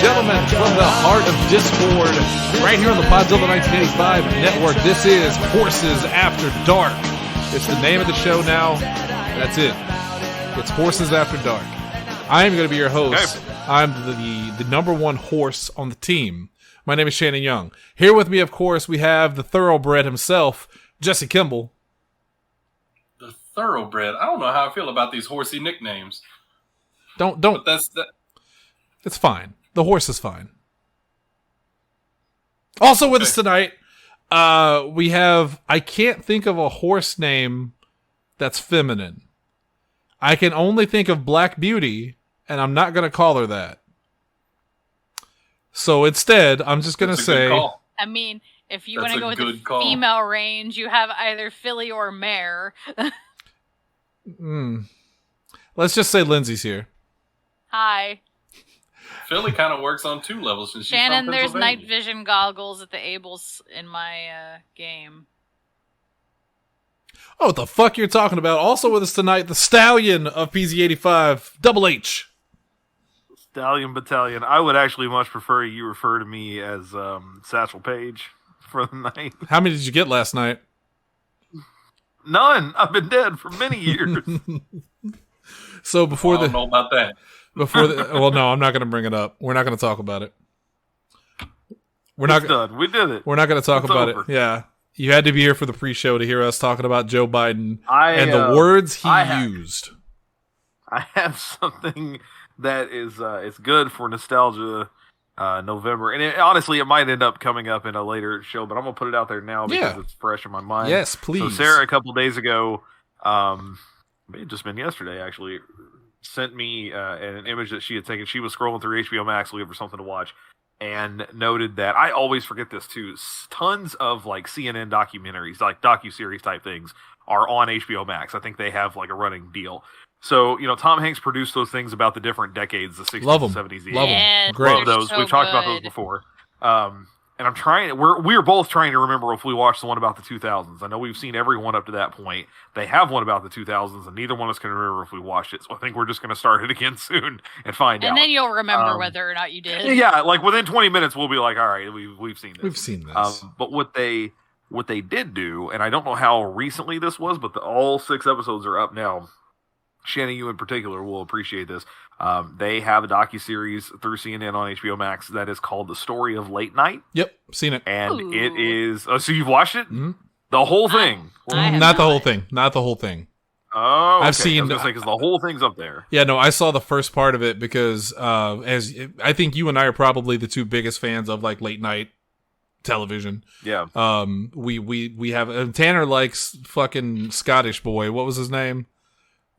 gentlemen, from the heart of Discord, right here on the Podzilla 1985 network, this is Horses After Dark. It's the name of the show now. That's it. It's Horses After Dark. I am going to be your host. Okay. I'm the number one horse on the team. My name is Shannon Young. Here with me, of course, we have the thoroughbred himself, Jesse Kimball. The thoroughbred? I don't know how I feel about these horsey nicknames. Don't. But that's that. It's fine. The horse is fine. Also with us tonight, we have, I can't think of a horse name that's feminine. I can only think of Black Beauty, and I'm not going to call her that. So instead, I'm just going to say... I mean, if you want to go with the female range, you have either filly or mare. Let's just say Lindsay's here. Hi. Philly kind of works on two levels. Since Shannon, there's night vision goggles at the Ables in my game. Oh, what the fuck you're talking about? Also with us tonight, the Stallion of PZ85, Double H. Stallion Battalion. I would actually much prefer you refer to me as Satchel Paige for the night. How many did you get last night? None. I've been dead for many years. So before I don't know about that. Well, no, I'm not going to bring it up. We're not going to talk about it. It's done. We did it. We're not going to talk about it. Yeah. You had to be here for the pre-show to hear us talking about Joe Biden and the words he used. I have something that is it's good for nostalgia November. And honestly, it might end up coming up in a later show, but I'm going to put it out there now because it's fresh in my mind. Yes, please. So Sarah, a couple days ago, it may have just been yesterday, actually, sent me an image that she had taken. She was scrolling through HBO Max looking for something to watch and noted that, I always forget this too, tons of like CNN documentaries, like docuseries type things are on HBO Max. I think they have like a running deal. So, Tom Hanks produced those things about the different decades, the 60s and 70s. Love them. Great. Love those. We've talked about those before. And I'm trying, we're both trying to remember if we watched the one about the 2000s. I know we've seen every one up to that point. They have one about the 2000s, and neither one of us can remember if we watched it. So I think we're just going to start it again soon and find out. And then you'll remember whether or not you did. Yeah, like within 20 minutes, we'll be like, all right, we've seen this. We've seen this. But what they did do, and I don't know how recently this was, but all 6 episodes are up now. Shannon, you in particular will appreciate this. They have a docuseries through CNN on HBO Max that is called The Story of Late Night. Yep, seen it. And it is... so you've watched it? Mm-hmm. The whole thing? Not the whole thing. Not the whole thing. Oh, okay. I've seen... because the whole thing's up there. Yeah, no, I saw the first part of it because as I think you and I are probably the two biggest fans of like late night television. Yeah. We have... Tanner likes fucking Scottish boy. What was his name?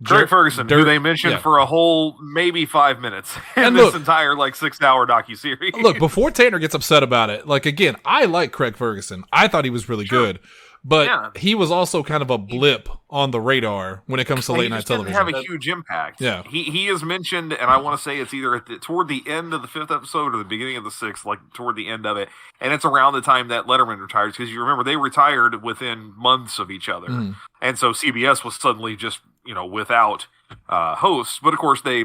Craig Ferguson, who they mentioned for a whole maybe 5 minutes in this entire 6-hour docuseries. Look, before Tanner gets upset about it, again, I like Craig Ferguson. I thought he was really good, but he was also kind of a blip on the radar when it comes to late night television. He didn't have a huge impact. Yeah, he is mentioned, and I want to say it's either toward the end of the 5th episode or the beginning of the 6th, toward the end of it, and it's around the time that Letterman retires because you remember they retired within months of each other, and so CBS was suddenly just without hosts. But of course they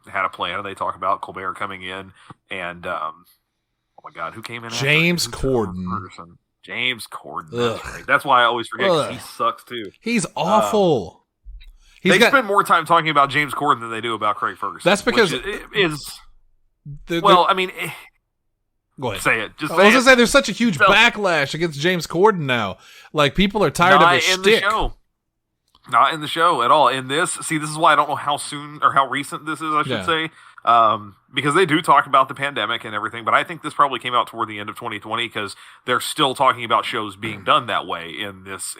had a plan. They talk about Colbert coming in and oh my God, who came in? James Corden. James Corden. That's right. That's why I always forget because he sucks too. He's awful. They spend more time talking about James Corden than they do about Craig Ferguson. That's because I mean. Go ahead. Say it. Just I was going to say there's such a huge backlash against James Corden now. People are tired of his shtick. Not in the show at all. In this, this is why I don't know how soon or how recent this is, I should say. Because they do talk about the pandemic and everything, but I think this probably came out toward the end of 2020 because they're still talking about shows being done that way in this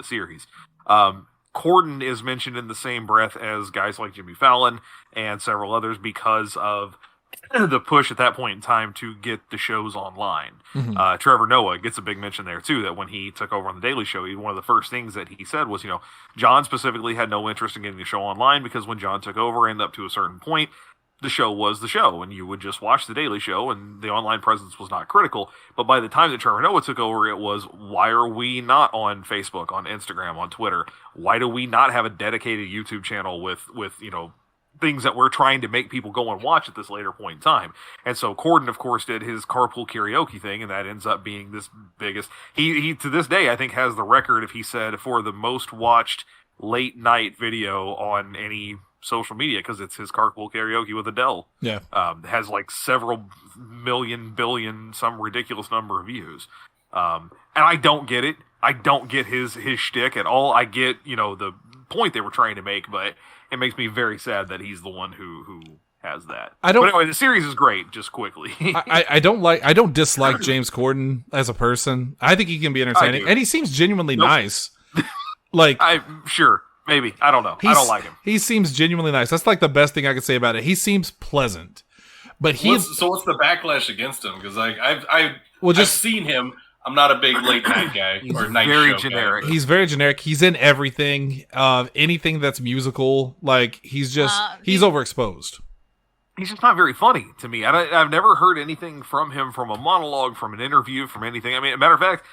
series. Corden is mentioned in the same breath as guys like Jimmy Fallon and several others because of the push at that point in time to get the shows online. Mm-hmm. Trevor Noah gets a big mention there too, that when he took over on the Daily Show, one of the first things that he said was, John specifically had no interest in getting the show online because when John took over and up to a certain point, the show was the show and you would just watch the Daily Show and the online presence was not critical. But by the time that Trevor Noah took over, it was, why are we not on Facebook, on Instagram, on Twitter? Why do we not have a dedicated YouTube channel with things that we're trying to make people go and watch at this later point in time. And so Corden, of course, did his carpool karaoke thing, and that ends up being this biggest. He to this day, I think, has the record, if he said, for the most watched late night video on any social media, because it's his carpool karaoke with Adele. Yeah. Has like several million, billion, some ridiculous number of views. And I don't get it. I don't get his shtick at all. I get, the point they were trying to make, but it makes me very sad that he's the one who has that. But anyway, the series is great, just quickly. I don't dislike James Corden as a person. I think he can be entertaining, and he seems genuinely nice. I'm sure. Maybe. I don't know. I don't like him. He seems genuinely nice. That's like the best thing I could say about it. He seems pleasant. But so what's the backlash against him? Because I've seen him. I'm not a big late night guy or night very show generic. guy. He's very generic. He's in everything. Anything that's musical. Like, he's overexposed. He's just not very funny to me. I've never heard anything from him, from a monologue, from an interview, from anything. I mean, as a matter of fact,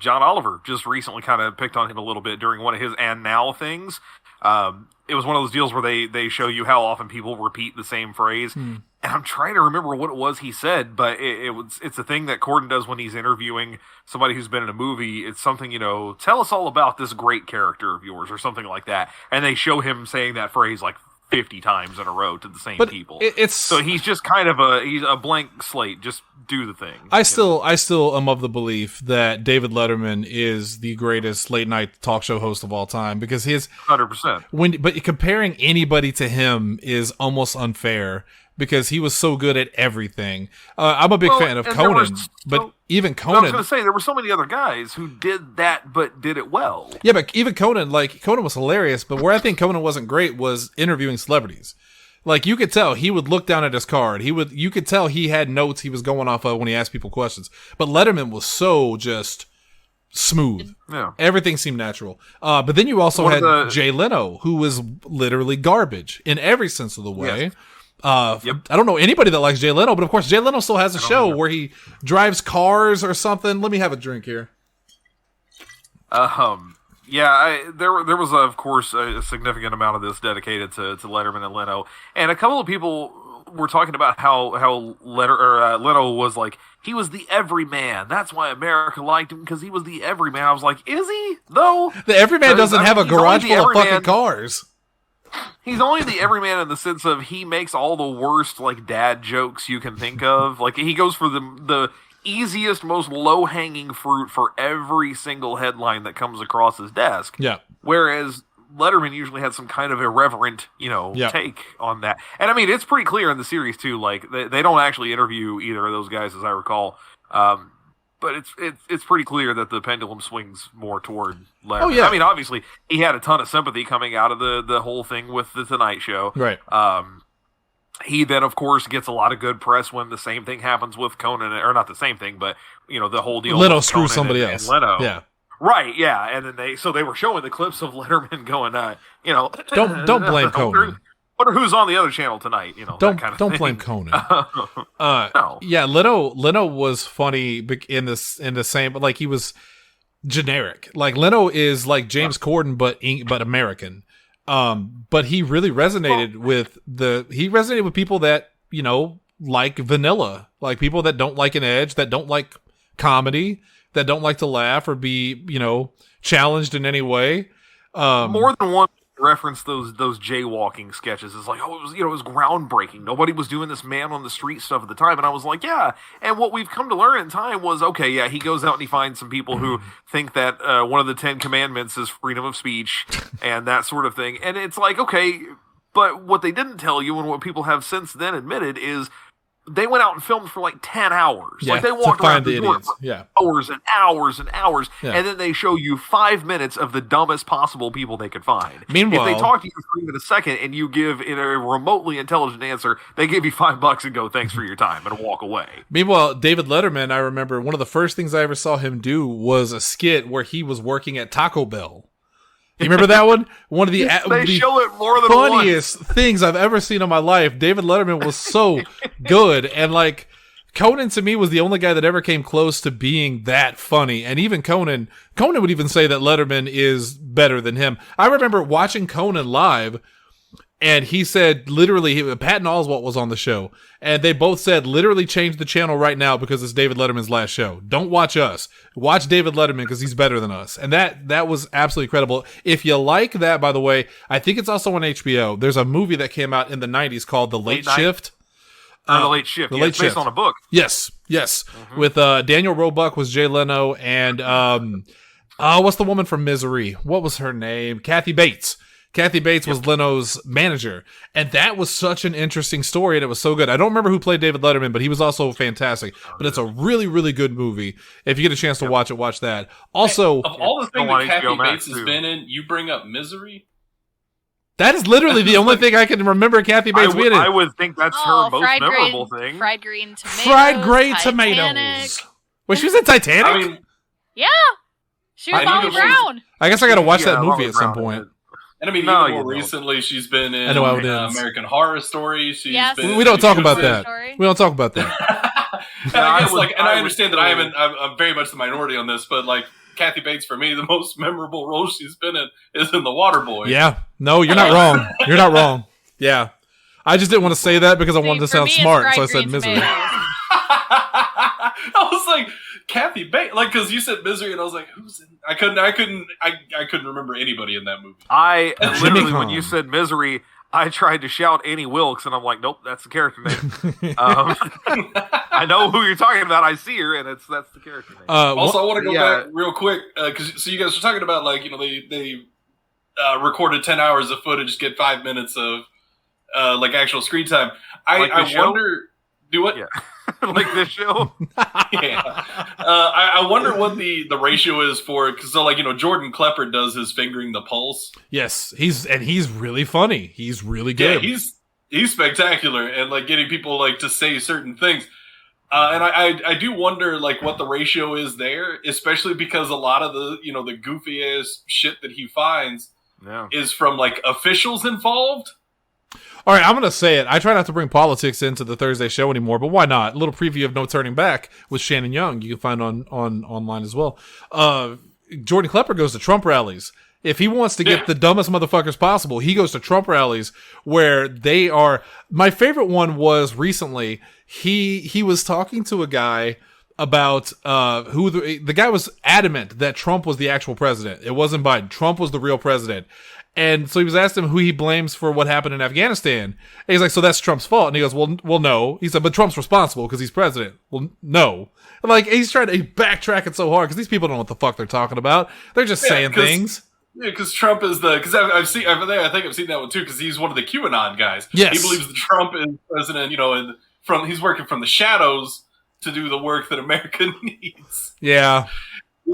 John Oliver just recently kind of picked on him a little bit during one of his And Now things. It was one of those deals where they show you how often people repeat the same phrase. And I'm trying to remember what it was he said, but it's a thing that Corden does when he's interviewing somebody who's been in a movie. It's something, tell us all about this great character of yours or something like that. And they show him saying that phrase like 50 times in a row to the same people. So he's just kind of he's a blank slate. Just do the thing. I still am of the belief that David Letterman is the greatest late night talk show host of all time, because his 100%. But comparing anybody to him is almost unfair, because he was so good at everything. I'm a big fan of Conan, but even Conan... I was going to say, there were so many other guys who did that, but did it well. Yeah, but even Conan was hilarious, but where I think Conan wasn't great was interviewing celebrities. Like, you could tell he would look down at his card. You could tell he had notes he was going off of when he asked people questions. But Letterman was so just smooth. Yeah. Everything seemed natural. But then you also had Jay Leno, who was literally garbage in every sense of the way. Yes. I don't know anybody that likes Jay Leno, but of course Jay Leno still has a show where he drives cars or something. Let me have a drink here. Yeah, there was of course a significant amount of this dedicated to Letterman and Leno, and a couple of people were talking about how Leno was like, he was the everyman. That's why America liked him, because he was the everyman. I was like, is he though? The everyman doesn't have a garage full of fucking cars. He's only the everyman in the sense of he makes all the worst like dad jokes you can think of. Like, he goes for the easiest, most low-hanging fruit for every single headline that comes across his desk. Yeah. Whereas Letterman usually had some kind of irreverent, take on that. And I mean, it's pretty clear in the series too. Like, they don't actually interview either of those guys, as I recall. But it's pretty clear that the pendulum swings more toward Letterman. Oh, yeah. I mean, obviously, he had a ton of sympathy coming out of the whole thing with the Tonight Show. Right. He then, of course, gets a lot of good press when the same thing happens with Conan, or not the same thing, but the whole deal. Leno with screws Conan somebody and else. Leno. Yeah. Right. Yeah. And then they were showing the clips of Letterman going, don't blame Conan. Wonder who's on the other channel tonight. Don't thing. blame Conan. No. Yeah, Leno was funny in the same, but like, he was generic. Like, Leno is like James Corden, but American. But he really resonated with people that, like vanilla, like people that don't like an edge, that don't like comedy, that don't like to laugh or be, challenged in any way. More than one reference those jaywalking sketches. It's like, it was groundbreaking. Nobody was doing this man on the street stuff at the time. And I was like, yeah. And what we've come to learn in time was, okay, yeah, he goes out and he finds some people who think that one of the 10 commandments is freedom of speech and that sort of thing. And it's like, okay, but what they didn't tell you, and what people have since then admitted, is they went out and filmed for like 10 hours. Yeah, like, they walked around the door for hours and hours and hours, yeah. And then they show you 5 minutes of the dumbest possible people they could find. Meanwhile, if they talk to you for even a second and you give it a remotely intelligent answer, they give you $5 and go, thanks for your time, and walk away. Meanwhile, David Letterman, I remember one of the first things I ever saw him do was a skit where he was working at Taco Bell. You remember that one? One of the show it more than funniest things I've ever seen in my life. David Letterman was so good, and like, Conan to me was the only guy that ever came close to being that funny. And even Conan would even say that Letterman is better than him. I remember watching Conan live, And he said, literally, Patton Oswalt was on the show, and they both said, literally change the channel right now because it's David Letterman's last show. Don't watch us. Watch David Letterman because he's better than us. And that was absolutely incredible. If you like that, by the way, I think it's also on HBO. There's a movie that came out in the 90s called The Late Shift. The Late Shift. The Late Shift. Based on a book. Yes. Mm-hmm. With Daniel Roebuck was Jay Leno, and what's the woman from Misery? What was her name? Kathy Bates. Kathy Bates was Leno's manager, and that was such an interesting story, and it was so good. I don't remember who played David Letterman, but he was also fantastic. But it's a really, really good movie. If you get a chance to watch it, watch that. Also, of all the things that Kathy Bates has been in, you bring up Misery? That is literally the only thing I can remember Kathy Bates being in. I would think that's her most memorable thing. Fried green tomatoes. Fried gray tomatoes. Wait, she was in Titanic? I mean, yeah. She was Molly Brown. I guess I got to watch that movie at some point. And I mean, even more recently, she's been in American Horror Story. We don't talk about that. We don't talk about that. I understand that I'm very much the minority on this, but like Kathy Bates, for me, the most memorable role she's been in is in The Waterboy. Yeah, no, you're not wrong. You're not wrong. Yeah, I just didn't want to say that because I wanted to sound smart, so I said Misery. I was like, Kathy Bates, like, because you said Misery, and I was like, who's in? I couldn't remember anybody in that movie. Literally, when you said Misery, I tried to shout Annie Wilkes, and I'm like, nope, that's the character name. I know who you're talking about. I see her, and that's the character name. Also, I want to go back real quick because you guys were talking about like they recorded 10 hours of footage, get 5 minutes of like actual screen time. I wonder. Do what? Yeah. Like this show. Yeah. I wonder what the ratio is for it. Because Jordan Klepper does his fingering the pulse. Yes, he's really funny. He's really good. Yeah, he's spectacular, and like getting people like to say certain things. And I do wonder like what the ratio is there, especially because a lot of the the goofy ass shit that he finds is from like officials involved. All right, I'm going to say it. I try not to bring politics into the Thursday show anymore, but why not? A little preview of No Turning Back with Shannon Young you can find on online as well. Jordan Klepper goes to Trump rallies. If he wants to get the dumbest motherfuckers possible, he goes to Trump rallies where they are. My favorite one was recently, he was talking to a guy about who the guy was adamant that Trump was the actual president. It wasn't Biden. Trump was the real president. And so he was asking him who he blames for what happened in Afghanistan. And he's like, so that's Trump's fault. And he goes, well, no. He said, but Trump's responsible because he's president. Well, no. And like, he's backtracking so hard because these people don't know what the fuck they're talking about. They're just saying things. Yeah, because Trump is because I think I've seen that one too because he's one of the QAnon guys. Yes. He believes that Trump is president, and he's working from the shadows to do the work that America needs. Yeah.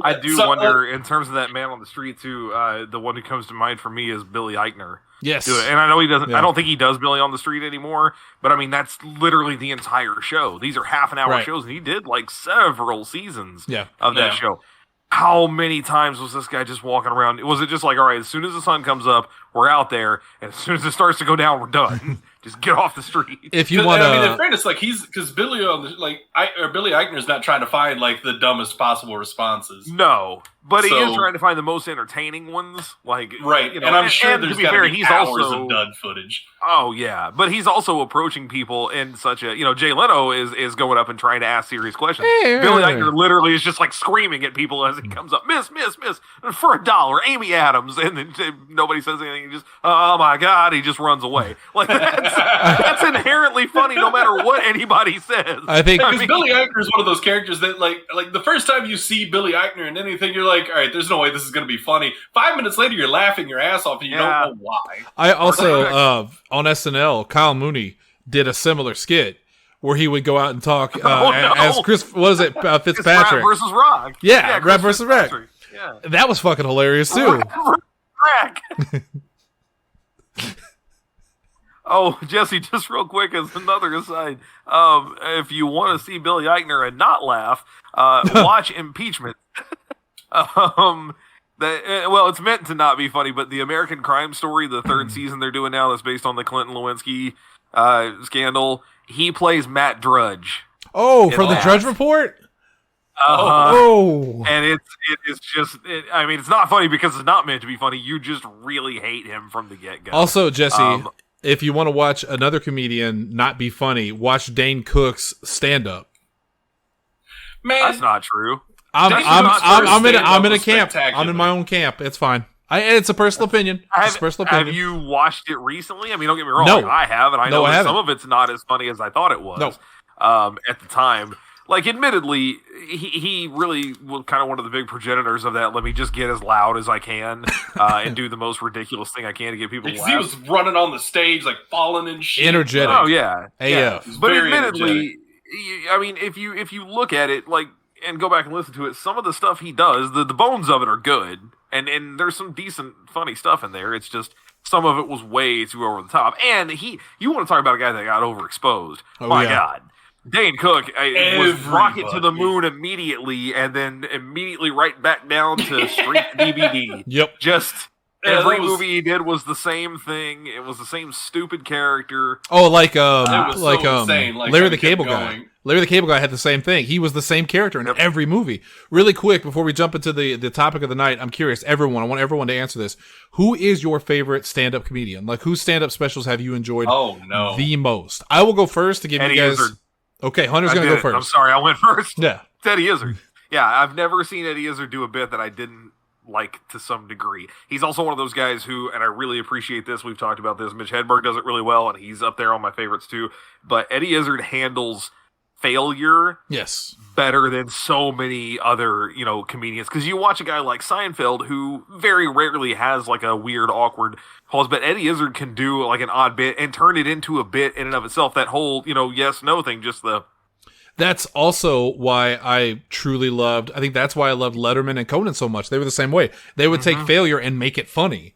I do wonder, in terms of that man on the street, too, the one who comes to mind for me is Billy Eichner. Yes. And I know he doesn't. Yeah. I don't think he does Billy on the street anymore, but I mean, that's literally the entire show. These are half-an-hour shows, and he did like several seasons of that show. How many times was this guy just walking around? Was it just like, all right, as soon as the sun comes up, we're out there, and as soon as it starts to go down, we're done. Just get off the street. If you want to, I mean, in fairness, like because Billy Eichner's not trying to find like the dumbest possible responses. No, but he is trying to find the most entertaining ones. Like right, and I'm sure there's got to be hours of dud footage. Oh yeah, but he's also approaching people in such a Jay Leno is going up and trying to ask serious questions. Billy Eichner literally is just like screaming at people as he comes up, miss, for $1, Amy Adams, and then nobody says anything. He just, oh my God, he just runs away. Like that's inherently funny, no matter what anybody says. I think because Billy Eichner is one of those characters that like the first time you see Billy Eichner in anything, you're like, all right, there's no way this is going to be funny. 5 minutes later, you're laughing your ass off, and you don't know why. I also on SNL, Kyle Mooney did a similar skit where he would go out and talk as Chris. What is it, Fitzpatrick? It's Rap versus Rock. Yeah, Rap versus Rock. Yeah, that was fucking hilarious too. Oh, Jesse, just real quick as another aside, if you want to see Billy Eichner and not laugh, watch Impeachment. It's meant to not be funny, but the American Crime Story, the third season they're doing now, that's based on the Clinton Lewinsky scandal. He plays Matt Drudge. Oh, from the Drudge Report. And it is just. It's not funny because it's not meant to be funny. You just really hate him from the get-go. Also, Jesse, if you want to watch another comedian not be funny, watch Dane Cook's stand-up. Man, that's not true. I'm in a camp. I'm in my own camp. It's fine. It's a personal opinion. Have you watched it recently? I mean, don't get me wrong. No. I have, and I know that some of it's not as funny as I thought it was. No. At the time, like, admittedly, he really was kind of one of the big progenitors of that. Let me just get as loud as I can and do the most ridiculous thing I can to get people to laugh. He was running on the stage, like falling and shit. Energetic. Oh yeah, AF. But admittedly, I mean, if you look at it, like, and go back and listen to it, some of the stuff he does, the bones of it are good, and there's some decent, funny stuff in there. It's just some of it was way too over the top. And you want to talk about a guy that got overexposed? Oh, my God. Dane Cook was rocket to the moon immediately, and then immediately right back down to straight DVD. Yep. Just every movie he did was the same thing. It was the same stupid character. Oh, like insane. Larry the Cable Guy. Larry the Cable Guy had the same thing. He was the same character in every movie. Really quick, before we jump into the topic of the night, I'm curious, I want everyone to answer this. Who is your favorite stand-up comedian? Like, whose stand-up specials have you enjoyed the most? I will go first to give Eddie you guys... Izzard. Okay, Hunter's going to go first. I'm sorry, I went first. Yeah. It's Eddie Izzard. Yeah, I've never seen Eddie Izzard do a bit that I didn't like to some degree. He's also one of those guys who, and I really appreciate this, we've talked about this, Mitch Hedberg does it really well, and he's up there on my favorites too, but Eddie Izzard handles failure better than so many other, comedians. Because you watch a guy like Seinfeld who very rarely has like a weird, awkward pause, but Eddie Izzard can do like an odd bit and turn it into a bit in and of itself. That whole, yes, no thing, That's also why I truly loved, I think that's why I loved Letterman and Conan so much. They were the same way. They would take failure and make it funny.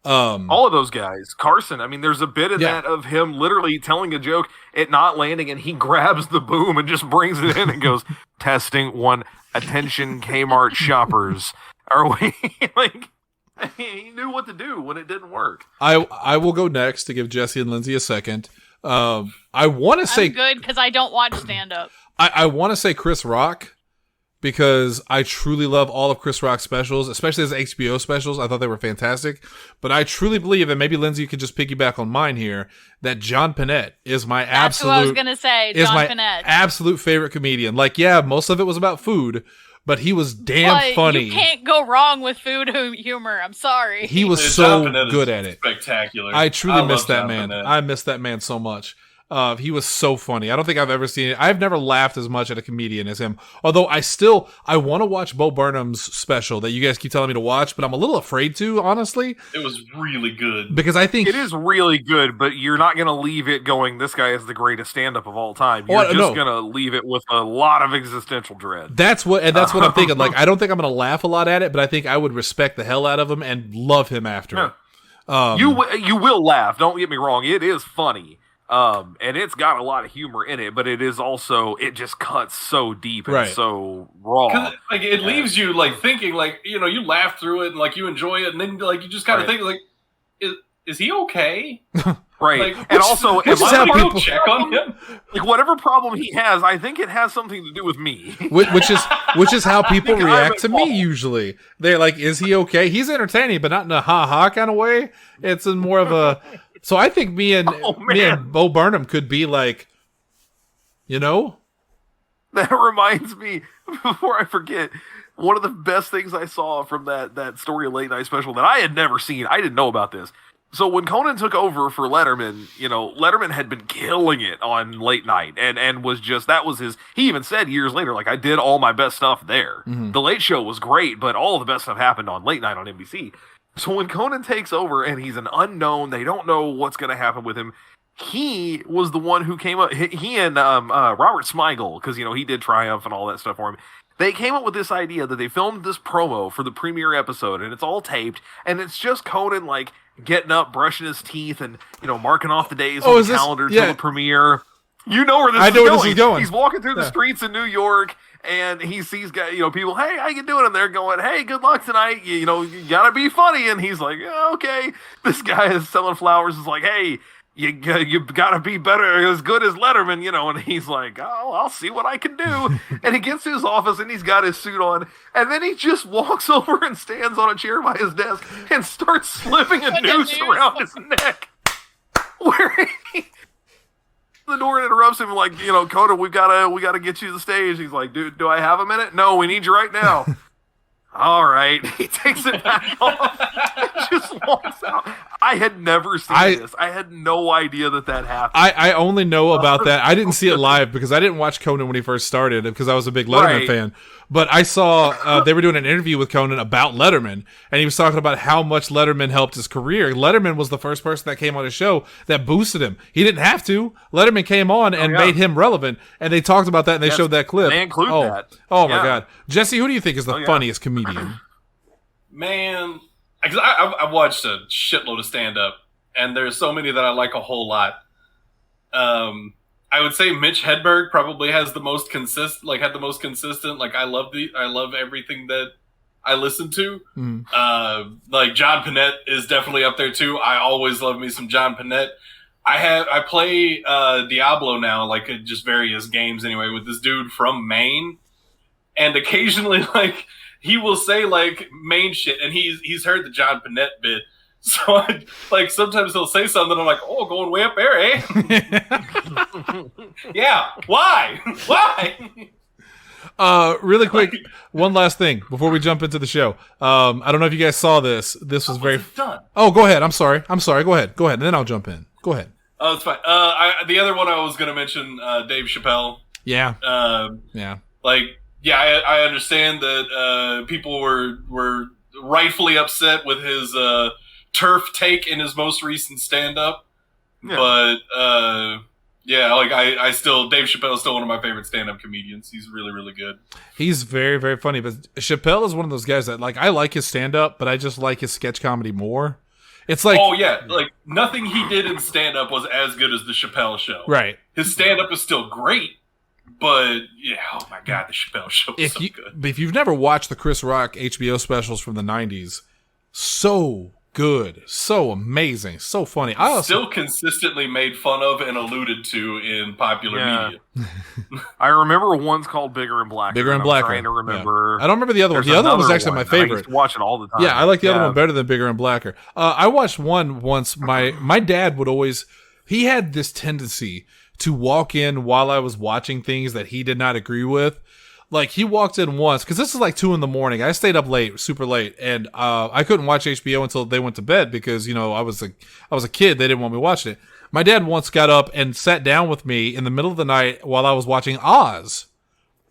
All of those guys. Carson, I mean, there's a bit in that of him literally telling a joke, it not landing, and he grabs the boom and just brings it in and goes, testing one, attention Kmart shoppers. Are we, like, he knew what to do when it didn't work. I will go next to give Jesse and Lindsay a second. I want to say... I'm good because I don't watch stand-up. I want to say Chris Rock, because I truly love all of Chris Rock's specials, especially his HBO specials. I thought they were fantastic. But I truly believe, and maybe Lindsay, you could just piggyback on mine here, that John Panette is my That's what I was going to say, John Panette. Absolute favorite comedian. Like, yeah, most of it was about food, but he was damn funny. You can't go wrong with food humor. I'm sorry. He was so good at it. Spectacular. I truly miss that man. I miss that man so much. He was so funny. I don't think I've ever seen it. I've never laughed as much at a comedian as him. Although I want to watch Bo Burnham's special that you guys keep telling me to watch, but I'm a little afraid to, honestly. It was really good. Because I think it is really good, but you're not going to leave it going, this guy is the greatest stand-up of all time. You're just going to leave it with a lot of existential dread. That's what I'm thinking. Like, I don't think I'm going to laugh a lot at it, but I think I would respect the hell out of him and love him after it. You will laugh. Don't get me wrong. It is funny. And it's got a lot of humor in it, but it is also, it just cuts so deep and so raw. Like, it leaves you like thinking, like, you laugh through it and like you enjoy it, and then like you just kind of think like, is he okay? Right. Like, and also, am I people check on him? Like, whatever problem he has, I think it has something to do with me. which is how people react to me usually. They're like, is he okay? He's entertaining, but not in a ha-ha kind of way. It's in more of a... So I think me and Bo Burnham could be like, That reminds me, before I forget, one of the best things I saw from that Story Late Night special that I had never seen. I didn't know about this. So when Conan took over for Letterman, Letterman had been killing it on late night and was just, that was his, he even said years later, like, I did all my best stuff there. Mm-hmm. The Late Show was great, but all of the best stuff happened on late night on NBC. So when Conan takes over and he's an unknown, they don't know what's going to happen with him. He was the one who came up, he and Robert Smigel, because, he did Triumph and all that stuff for him. They came up with this idea that they filmed this promo for the premiere episode, and it's all taped, and it's just Conan, like, getting up, brushing his teeth, and, marking off the days on the calendar till the premiere. You know where this is going. He's walking through the streets in New York, and he sees people, hey, how you doing? And they're going, hey, good luck tonight. You gotta be funny. And he's like, yeah, okay. This guy is selling flowers. Is like, hey, you gotta be better, as good as Letterman, And he's like, oh, I'll see what I can do. And he gets to his office, and he's got his suit on. And then he just walks over and stands on a chair by his desk and starts slipping a noose around his neck. where the door and interrupts him like, Conan, we gotta get you to the stage. He's like, dude, do I have a minute? No, we need you right now. All right. He takes it back off and just walks out. I had never seen this. I had no idea that happened. I only know about that. I didn't see it live because I didn't watch Conan when he first started because I was a big Letterman fan. But I saw they were doing an interview with Conan about Letterman, and he was talking about how much Letterman helped his career. Letterman was the first person that came on his show that boosted him. He didn't have to. Letterman came on and made him relevant, and they talked about that, and they showed that clip. They include that. Oh, my God. Jesse, who do you think is the funniest comedian? Man, because I've watched a shitload of stand-up, and there's so many that I like a whole lot. I would say Mitch Hedberg probably has the most consistent. I love everything that I listen to. Like John Panette is definitely up there too. I always love me some John Panette. I play Diablo now, like just various games anyway, with this dude from Maine, and occasionally like he will say like Maine shit, and he's heard the John Panette bit. So, sometimes he'll say something, I'm like, oh, going way up there, eh? Yeah, why? Really quick, one last thing before we jump into the show. I don't know if you guys saw this. This was very... done. Oh, go ahead. I'm sorry. Go ahead, and then I'll jump in. Go ahead. Oh, it's fine. The other one I was going to mention, Dave Chappelle. Yeah. I understand that people were rightfully upset with his... turf take in his most recent stand-up, but I still Dave Chappelle is still one of my favorite stand-up comedians. He's really, really good. He's very, very funny, but Chappelle is one of those guys that I like his stand-up, but I just like his sketch comedy more. It's like nothing he did in stand-up was as good as the Chappelle show. Right. His stand-up is still great, but oh my God, the Chappelle show is so good. If you've never watched the Chris Rock HBO specials from the 90s, so good, so amazing, so funny. I also still consistently made fun of and alluded to in popular media. I remember one's called Bigger and Blacker. I'm trying to remember. I don't remember the other one. The other one was actually my favorite. I used to watch it all the time. Yeah, I like the other one better than Bigger and Blacker. I watched one once. My dad would always. He had this tendency to walk in while I was watching things that he did not agree with. Like, he walked in once, because this is like 2 a.m. I stayed up late, super late, and I couldn't watch HBO until they went to bed because, I was a kid. They didn't want me watching it. My dad once got up and sat down with me in the middle of the night while I was watching Oz.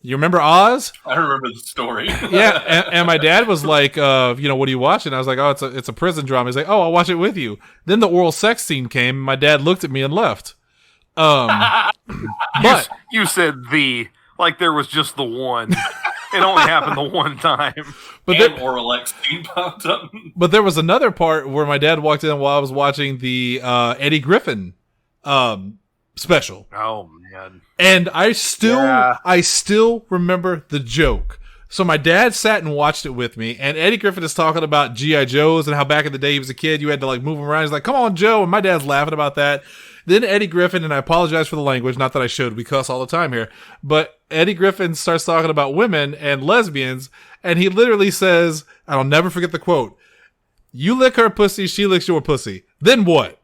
You remember Oz? I remember the story. Yeah, and my dad was like, what are you watching? I was like, oh, it's a prison drama. He's like, oh, I'll watch it with you. Then the oral sex scene came, and my dad looked at me and left. But you said like there was just the one. It only happened the one time. But oral X scene popped up. But there was another part where my dad walked in while I was watching the Eddie Griffin special. Oh man! And I still remember the joke. So my dad sat and watched it with me, and Eddie Griffin is talking about G.I. Joes and how back in the day he was a kid, you had to move him around. He's like, "Come on, Joe," and my dad's laughing about that. Then Eddie Griffin, and I apologize for the language, not that I should, we cuss all the time here, but Eddie Griffin starts talking about women and lesbians, and he literally says, and I'll never forget the quote, "You lick her pussy, she licks your pussy. Then what?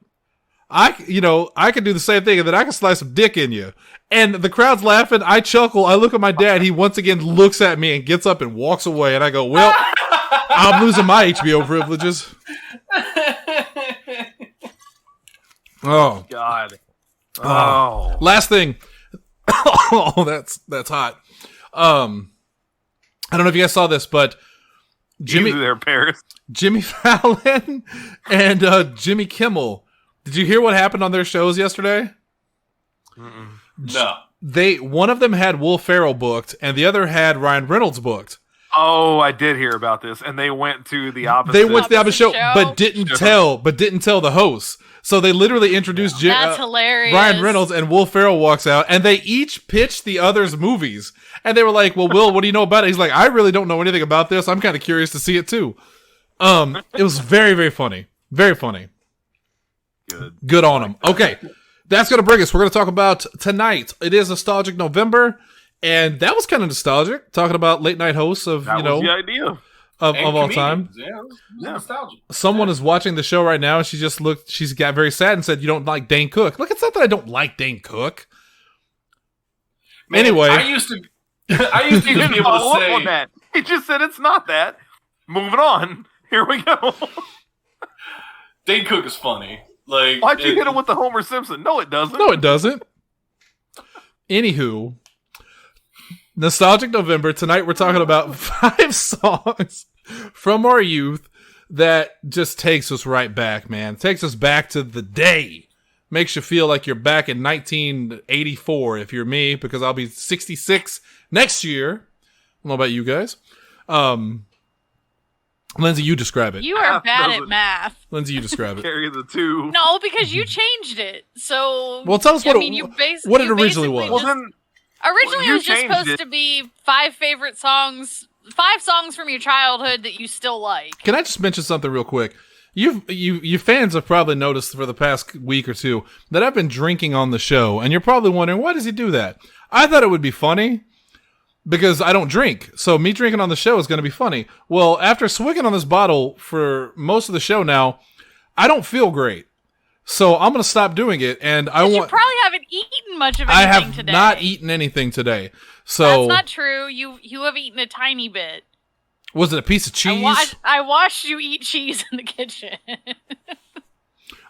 I can do the same thing, and then I can slice some dick in you." And the crowd's laughing. I chuckle. I look at my dad. He once again looks at me and gets up and walks away. And I go, well, I'm losing my HBO privileges. Oh God! Oh, last thing. Oh, that's hot. I don't know if you guys saw this, but Jimmy Fallon and Jimmy Kimmel. Did you hear what happened on their shows yesterday? Mm-mm. No. One of them had Will Ferrell booked, and the other had Ryan Reynolds booked. Oh, I did hear about this, and they went to the opposite. They went to the opposite show, but didn't tell the hosts. So they literally introduced That's hilarious. Ryan Reynolds, and Will Ferrell walks out, and they each pitched the other's movies. And they were like, "Well, Will, what do you know about it?" He's like, "I really don't know anything about this. I'm kind of curious to see it too." It was very, very funny. Very funny. Good on him. Okay, that's going to bring us. We're going to talk about tonight. It is Nostalgic November, and that was kind of nostalgic, talking about late night hosts of, that was the idea. of all time. Yeah, nostalgia. Someone is watching the show right now, and she's got very sad and said, "You don't like Dane Cook." Look, it's not that I don't like Dane Cook. Man, anyway, I used to just be able to say on that. He just said it's not that. Moving on. Here we go. Dane Cook is funny. Like, why'd you hit him with the Homer Simpson? No, it doesn't. No, it doesn't. Anywho, Nostalgic November. Tonight we're talking about 5 songs from our youth that just takes us right back, man. Takes us back to the day. Makes you feel like you're back in 1984 if you're me, because I'll be 66 next year. I don't know about you guys. Lindsay, you describe it. You are bad at math. Lindsay, you describe it. Carry the 2. No, because you changed it. So, well, tell us what it originally was. Well, then, originally, it was just supposed to be 5 favorite songs, 5 songs from your childhood that you still like. Can I just mention something real quick? You fans have probably noticed for the past week or two that I've been drinking on the show, and you're probably wondering, why does he do that? I thought it would be funny because I don't drink, so me drinking on the show is going to be funny. Well, after swigging on this bottle for most of the show now, I don't feel great. So I'm going to stop doing it, and you probably haven't eaten much of anything today. I have not eaten anything today. So that's not true. You have eaten a tiny bit. Was it a piece of cheese? I watched you eat cheese in the kitchen.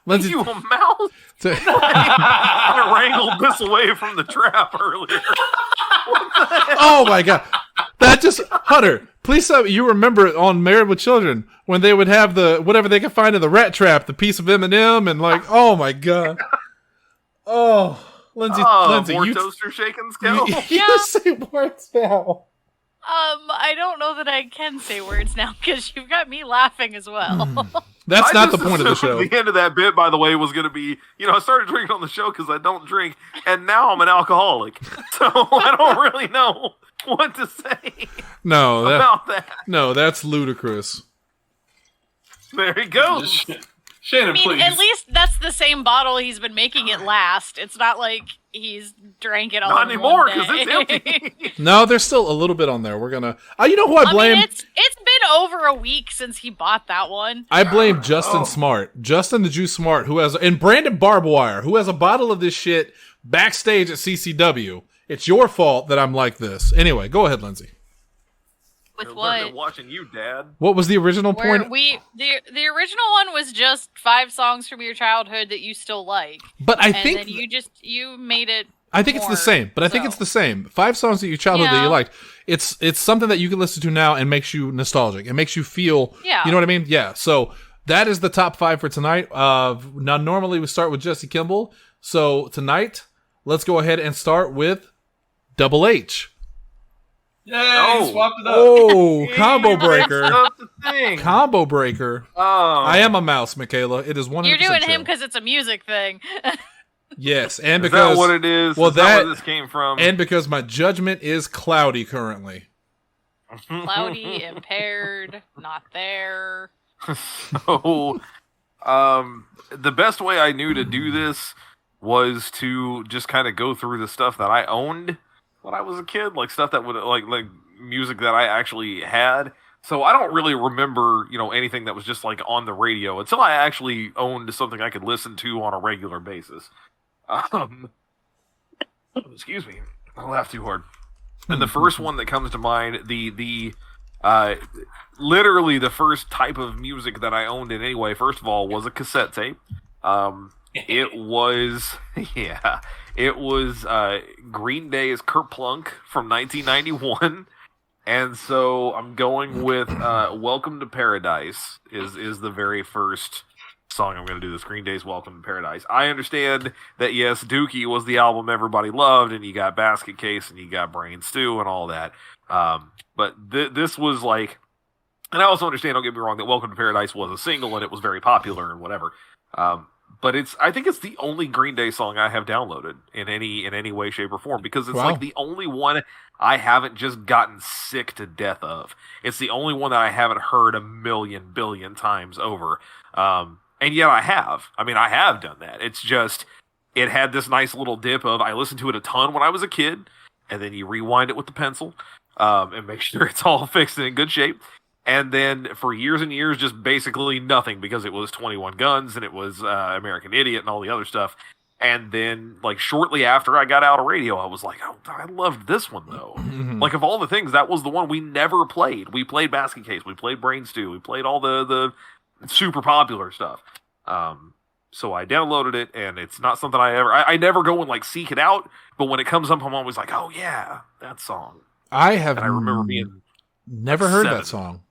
Lindsay, you a mouse? I wrangled this away from the trap earlier. Oh my god! That just Hunter. Please tell me you remember on Married with Children when they would have the whatever they could find in the rat trap, the piece of M&M, and like, oh my god. Oh, Lindsay, more toaster shaking skill. You say words now. I don't know that I can say words now because you've got me laughing as well. That's not the point of the show. The end of that bit, by the way, was going to be, I started drinking on the show because I don't drink, and now I'm an alcoholic. So I don't really know what to say about that. No, that's ludicrous. There he goes. Shannon, please. At least that's the same bottle he's been making it last. It's not like he's drank it all Not in anymore, because it's empty. No, there's still a little bit on there. We're gonna. You know who I blame? It's been over a week since he bought that one. I blame Justin Smart, Justin the Juice Smart, and Brandon Barbwire, who has a bottle of this shit backstage at CCW. It's your fault that I'm like this. Anyway, go ahead, Lindsay. With what? Watching you, Dad. What was the original point? The original one was just 5 songs from your childhood that you still like. But I think then you made it. I think it's the same. But I think it's the same. 5 songs that your childhood that you liked. It's something that you can listen to now and makes you nostalgic. It makes you feel. Yeah. You know what I mean? Yeah. So that is the top 5 for tonight. Now normally we start with Jesse Kimball. So tonight, let's go ahead and start with Double H. Yay, swapped it up. Oh, combo breaker. Combo breaker. Oh. I am a mouse, Michaela. It is 100% You're doing true. him because it's a music thing. Yes, and is because... that what it is? Well, is that where this came from? And because my judgment is cloudy currently. Cloudy, impaired, not there. So, the best way I knew to do this was to just kind of go through the stuff that I owned when I was a kid, like stuff that would like music that I actually had. So I don't really remember, anything that was just like on the radio until I actually owned something I could listen to on a regular basis. Excuse me, I laughed too hard. And the first one that comes to mind, literally the first type of music that I owned in any way, first of all, was a cassette tape. It was Green Day's Kerplunk from 1991. And so I'm going with Welcome to Paradise is the very first song I'm going to do. This Green Day's Welcome to Paradise. I understand that, yes, Dookie was the album everybody loved, and you got Basket Case, and you got Brain Stew, and all that. But this was like... And I also understand, don't get me wrong, that Welcome to Paradise was a single, and it was very popular and whatever. But I think it's the only Green Day song I have downloaded in any way, shape, or form, because it's like the only one I haven't just gotten sick to death of. It's the only one that I haven't heard a million billion times over. And yet I have. I mean, I have done that. It's just, it had this nice little dip of, I listened to it a ton when I was a kid, and then you rewind it with the pencil, and make sure it's all fixed and in good shape. And then for years and years, just basically nothing, because it was 21 Guns and it was American Idiot and all the other stuff. And then, like, shortly after I got out of radio, I was like, oh, I loved this one, though. Like, of all the things, that was the one we never played. We played Basket Case, we played Brain Stew, we played all the super popular stuff. So I downloaded it, and it's not something I never go and, like, seek it out, but when it comes up, I'm always like, oh, yeah, that song. I remember being never heard that song.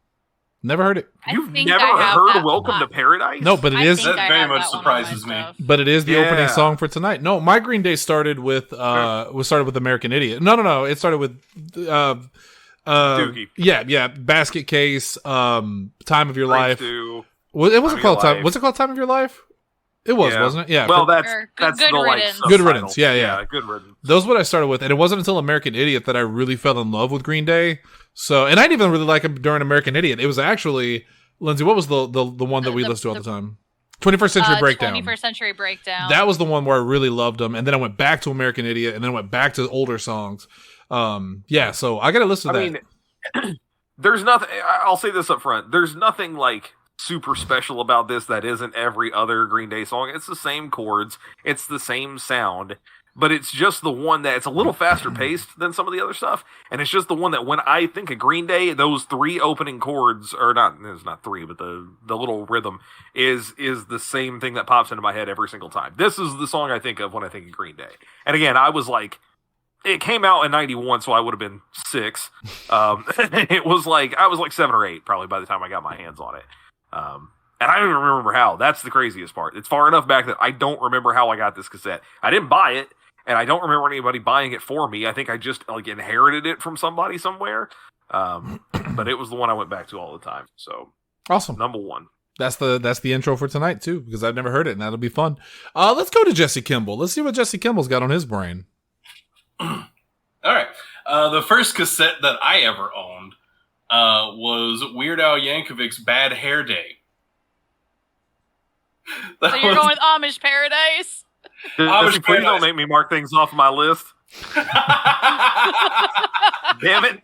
Never heard it. You've never heard Welcome to Paradise? No, but it is. That very much surprises me. But it is the opening song for tonight. No, my Green Day started with American Idiot. No. It started with Dookie. Yeah. Basket Case, Time of Your Life. It wasn't called Time. Was it called Time of Your Life? It was, wasn't it? Yeah. Well, that's Good the Riddance. like Good Riddance. Yeah. Good Riddance. Those are what I started with, and it wasn't until American Idiot that I really fell in love with Green Day. So, and I didn't even really like them during American Idiot. It was actually, Lindsay, what was the one that we listened to all the time? 21st Century Breakdown. 21st Century Breakdown. That was the one where I really loved them, and then I went back to American Idiot, and then I went back to older songs. So I got to listen to that. I mean, there's nothing. I'll say this up front. There's nothing like super special about this that isn't every other Green Day song. It's the same chords, it's the same sound, but it's just the one that it's a little faster paced than some of the other stuff, and it's just the one that when I think of Green Day, those three opening chords, or not, it's not three, but the little rhythm is the same thing that pops into my head every single time. This is the song I think of when I think of Green Day. And again, I was like, it came out in 91, so I would have been 6. It was like, I was like 7 or 8 probably by the time I got my hands on it. And I don't even remember how. That's the craziest part. It's far enough back that I don't remember how I got this cassette. I didn't buy it, and I don't remember anybody buying it for me. I think I just like inherited it from somebody somewhere. But it was the one I went back to all the time. So awesome. Number 1. That's the intro for tonight too, because I've never heard it, and that'll be fun. Let's go to Jesse Kimball. Let's see what Jesse Kimball's got on his brain. All right. The first cassette that I ever owned was Weird Al Yankovic's Bad Hair Day. So you're going with Amish Paradise? Please don't make me mark things off my list. Damn it.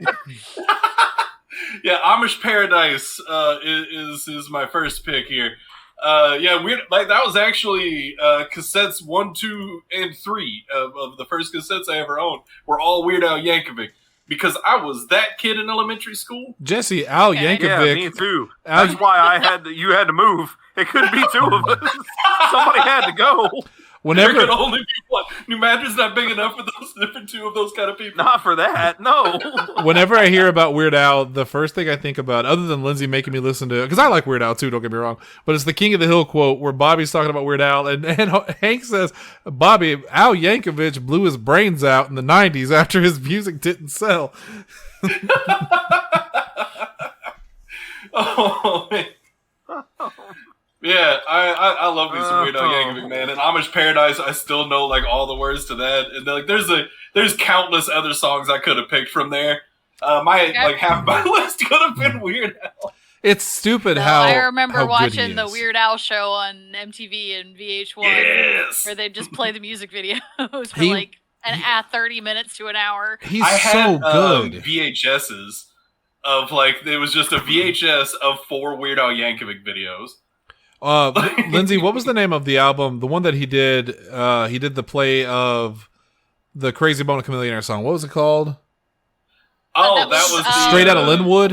Yeah, Amish Paradise is my first pick here. Weird. Like that was actually cassettes 1, 2, and 3 of the first cassettes I ever owned were all Weird Al Yankovic. Because I was that kid in elementary school. Jesse, Al Yankovic. Yeah, me too. That's why you had to move. It couldn't be 2 of us. Somebody had to go. There could only be one. New Madrid's not big enough for for 2 of those kind of people. Not for that, no. Whenever I hear about Weird Al, the first thing I think about, other than Lindsay making me listen to it, because I like Weird Al too, don't get me wrong, but it's the King of the Hill quote where Bobby's talking about Weird Al, and Hank says, Bobby, Al Yankovic blew his brains out in the 90s after his music didn't sell. Oh, man. Yeah, I love me some Weird Al Yankovic, man. And Amish Paradise, I still know like all the words to that. And like, there's countless other songs I could have picked from there. Half my list could have been Weird Al. It's stupid how I remember how watching the Weird Al show on MTV and VH1, where they just play the music videos for like 30 minutes to an hour. He's so good. VHSs of like it was just a VHS of 4 Weird Al Yankovic videos. Lindsay, what was the name of the album? The one that he did the play of the Crazy Bone Chameleon song. What was it called? Oh, that was Straight Outta Linwood.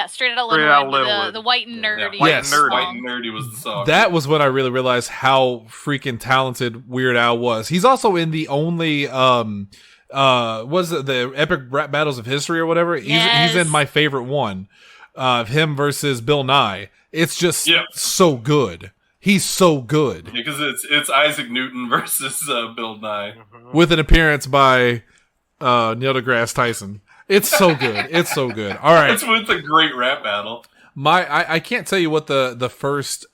Straight Outta Linwood. The White and Nerdy. White and Nerdy was the song. That was when I really realized how freaking talented Weird Al was. He's also in the only was it the Epic Rap Battles of History or whatever? He's in my favorite one. Him versus Bill Nye. It's just so good. He's so good. Because it's Isaac Newton versus Bill Nye. With an appearance by Neil deGrasse Tyson. It's so good. It's so good. All right. It's a great rap battle. I can't tell you what the first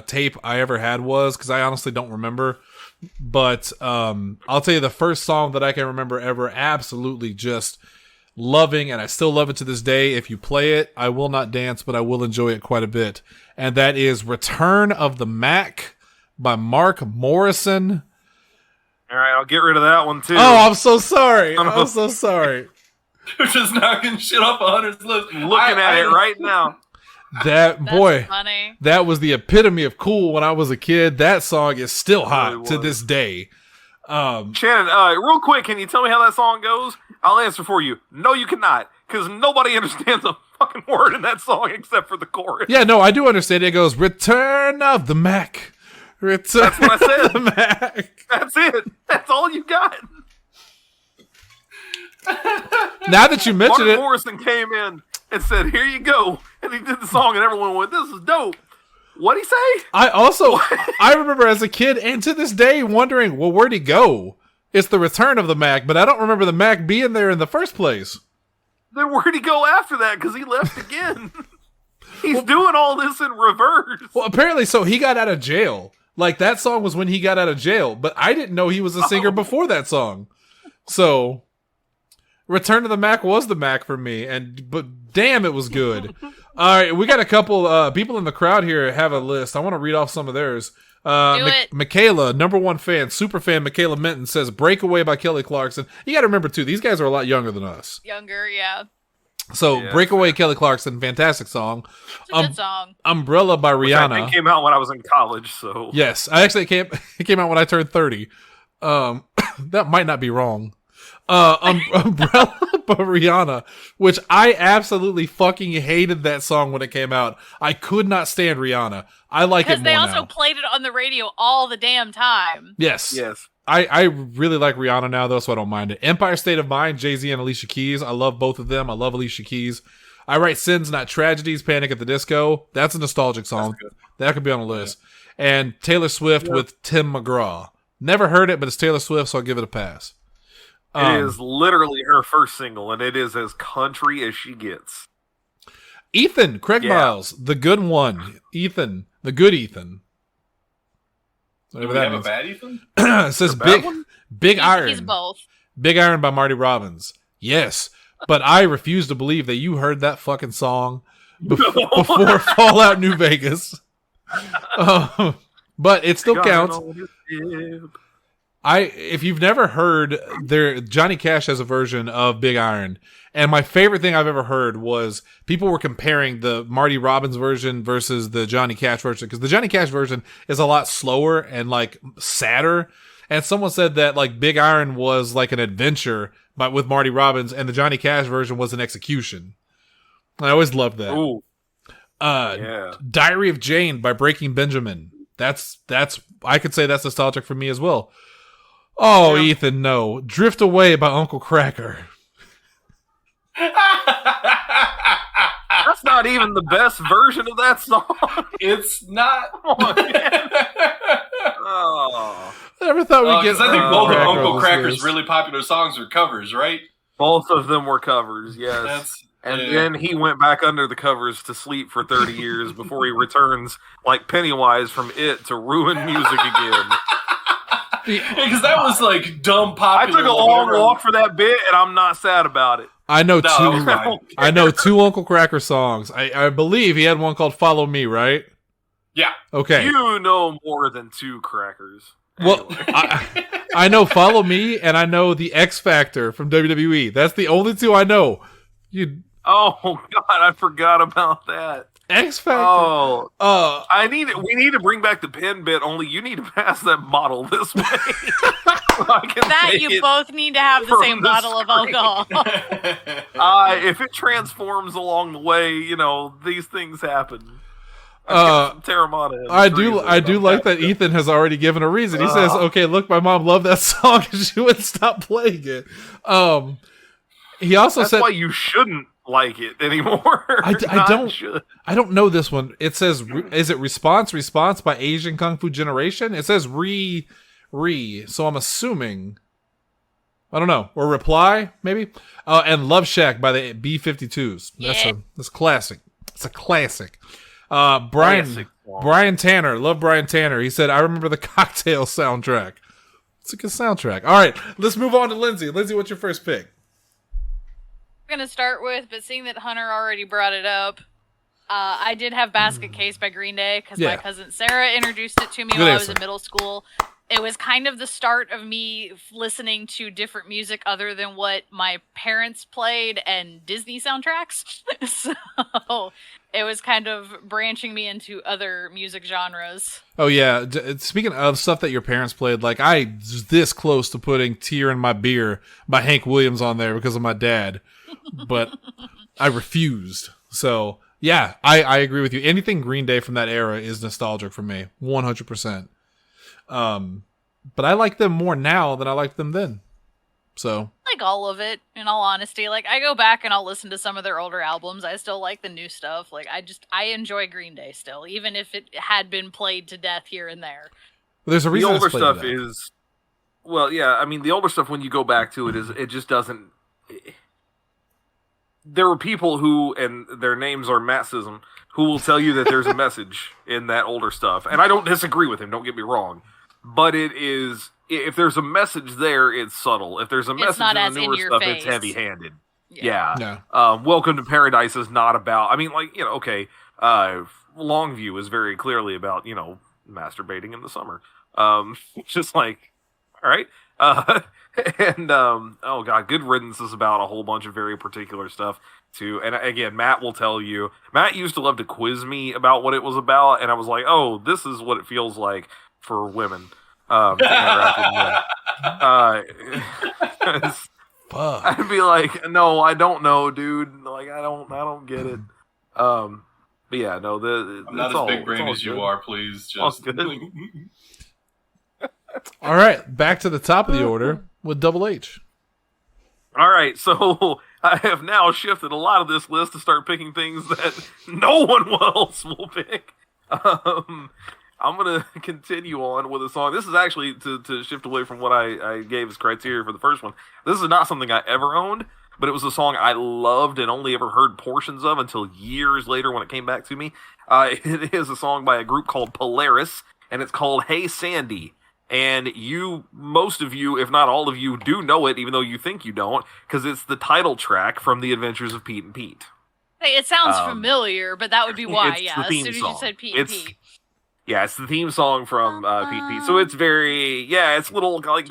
tape I ever had was, because I honestly don't remember. But I'll tell you the first song that I can remember ever absolutely just loving, and I still love it to this day. If you play it, I will not dance, but I will enjoy it quite a bit. And that is Return of the Mac by Mark Morrison. All right, I'll get rid of that one too. Oh, I'm so sorry. I'm so sorry. They're just knocking shit off Hunter's list. Looking at it right now. That boy, funny. That was the epitome of cool when I was a kid. That song is still hot to this day. Shannon, real quick, can you tell me how that song goes? I'll answer for you. No, you cannot, because nobody understands a fucking word in that song except for the chorus. Yeah, no, I do understand. It goes, Return of the Mac. Return That's what I said. of the Mac. That's it. That's all you got. Now that you mention Mark it, Morrison came in and said, "Here you go," and he did the song, and everyone went, "This is dope." What'd he say? I remember as a kid and to this day wondering, well, where'd he go? It's the return of the Mac, but I don't remember the Mac being there in the first place. Then where'd he go after that? Because he left again. He's doing all this in reverse. Well, apparently, so he got out of jail. Like, that song was when he got out of jail, but I didn't know he was a singer before that song. So, Return of the Mac was the Mac for me, but damn, it was good. All right, we got a couple people in the crowd here have a list. I want to read off some of theirs. Michaela, number one fan, super fan Michaela Minton says Breakaway by Kelly Clarkson. You got to remember, too, these guys are a lot younger than us. Younger, yeah. So, Breakaway, Kelly Clarkson, fantastic song. It's a good song. Umbrella by Rihanna. Which I think came out when I was in college, so. Yes, it came out when I turned 30. That might not be wrong. Umbrella by Rihanna, which I absolutely fucking hated that song when it came out. I could not stand Rihanna. I like it more now. Because they also played it on the radio all the damn time. Yes. I really like Rihanna now, though, so I don't mind it. Empire State of Mind, Jay-Z and Alicia Keys. I love both of them. I love Alicia Keys. I Write Sins, Not Tragedies, Panic at the Disco. That's a nostalgic song. That could be on the list. Yeah. And Taylor Swift with Tim McGraw. Never heard it, but it's Taylor Swift, so I'll give it a pass. It is literally her first single, and it is as country as she gets. Ethan, Craig Miles, the good one. Ethan, the good Ethan. Do we have a bad Ethan? It says Big Iron. He's both. Big Iron by Marty Robbins. Yes, but I refuse to believe that you heard that fucking song before Fallout New Vegas. But it still counts. If you've never heard, Johnny Cash has a version of Big Iron, and my favorite thing I've ever heard was people were comparing the Marty Robbins version versus the Johnny Cash version, because the Johnny Cash version is a lot slower and like sadder, and someone said that like Big Iron was like an adventure with Marty Robbins, and the Johnny Cash version was an execution. I always loved that. Ooh. Diary of Jane by Breaking Benjamin. That's I could say that's nostalgic for me as well. Oh, yeah. Ethan, no. Drift Away by Uncle Kracker. That's not even the best version of that song. It's not. Oh. I never thought we'd get. Because I think both of Uncle Kracker's really popular songs were covers, right? Both of them were covers, yes. Then he went back under the covers to sleep for 30 years before he returns like Pennywise from It to ruin music again. Because that was like dumb popular. I took a long walk for that bit, and I'm not sad about it. I know two Uncle Kracker songs. I believe he had one called "Follow Me," right? Yeah. Okay. You know more than two crackers. Anyway. Well, I know "Follow Me" and I know the X Factor from WWE. That's the only two I know. Oh God, I forgot about that. X Factor. Oh, we need to bring back the pin bit. Only you need to pass that bottle this way. You both need to have the same bottle of alcohol. If it transforms along the way, these things happen. Terramana. I do like that Ethan has already given a reason. He says, "Okay, look, my mom loved that song and she wouldn't stop playing it." He also said, "That's why you shouldn't like it anymore." I don't know this one. It says, is it Response by Asian Kung Fu Generation? It says re, so I'm assuming, I don't know, or Reply maybe. And Love Shack by the B-52s. That's classic. It's a classic. Brian Tanner, love Brian Tanner. He said, "I remember the Cocktail soundtrack." It's a good soundtrack. All right, let's move on to Lindsay. Lindsay, what's your first pick? I'm going to start with, but seeing that Hunter already brought it up, I did have Basket Case by Green Day because my cousin Sarah introduced it to me when I was in middle school. it was kind of the start of me listening to different music other than what my parents played and Disney soundtracks. So it was kind of branching me into other music genres. Oh yeah, speaking of stuff that your parents played, like I was this close to putting "Tear in My Beer" by Hank Williams on there because of my dad, but I refused. So yeah, I agree with you. Anything Green Day from that era is nostalgic for me, 100%. But I like them more now than I liked them then. So like all of it, in all honesty. Like I go back and I'll listen to some of their older albums. I still like the new stuff. Like I enjoy Green Day still, even if it had been played to death here and there. Well, there's a reason the older stuff is, well, yeah. I mean, the older stuff when you go back to it just doesn't. There are people who, and their names are Mattsism, who will tell you that there's a message in that older stuff, and I don't disagree with him. Don't get me wrong, but it is. If there's a message there, it's subtle. If there's a message in the newer stuff, it's heavy-handed. Yeah. Welcome to Paradise is not about... I mean, like, you know, okay, Longview is very clearly about, you know, masturbating in the summer. Just like, all right. Oh, God, Good Riddance is about a whole bunch of very particular stuff, too. And, again, Matt will tell you... Matt used to love to quiz me about what it was about, and I was like, oh, this is what it feels like for women. Fuck. I'd be like, no, I don't know, dude. Like, I don't get it. But yeah, no, I'm not as big brain as you are. Please, just all right. Back to the top of the order with Double H. All right, so I have now shifted a lot of this list to start picking things that no one else will pick. I'm going to continue on with a song. This is actually, to shift away from what I gave as criteria for the first one, this is not something I ever owned, but it was a song I loved and only ever heard portions of until years later when it came back to me. It is a song by a group called Polaris, and it's called Hey Sandy. And most of you, if not all of you, do know it, even though you think you don't, because it's the title track from The Adventures of Pete and Pete. Hey, it sounds familiar, but that would be why, yeah. As soon as you said Pete and Pete. Yeah, it's the theme song from Pete Pete. So it's very, it's a little like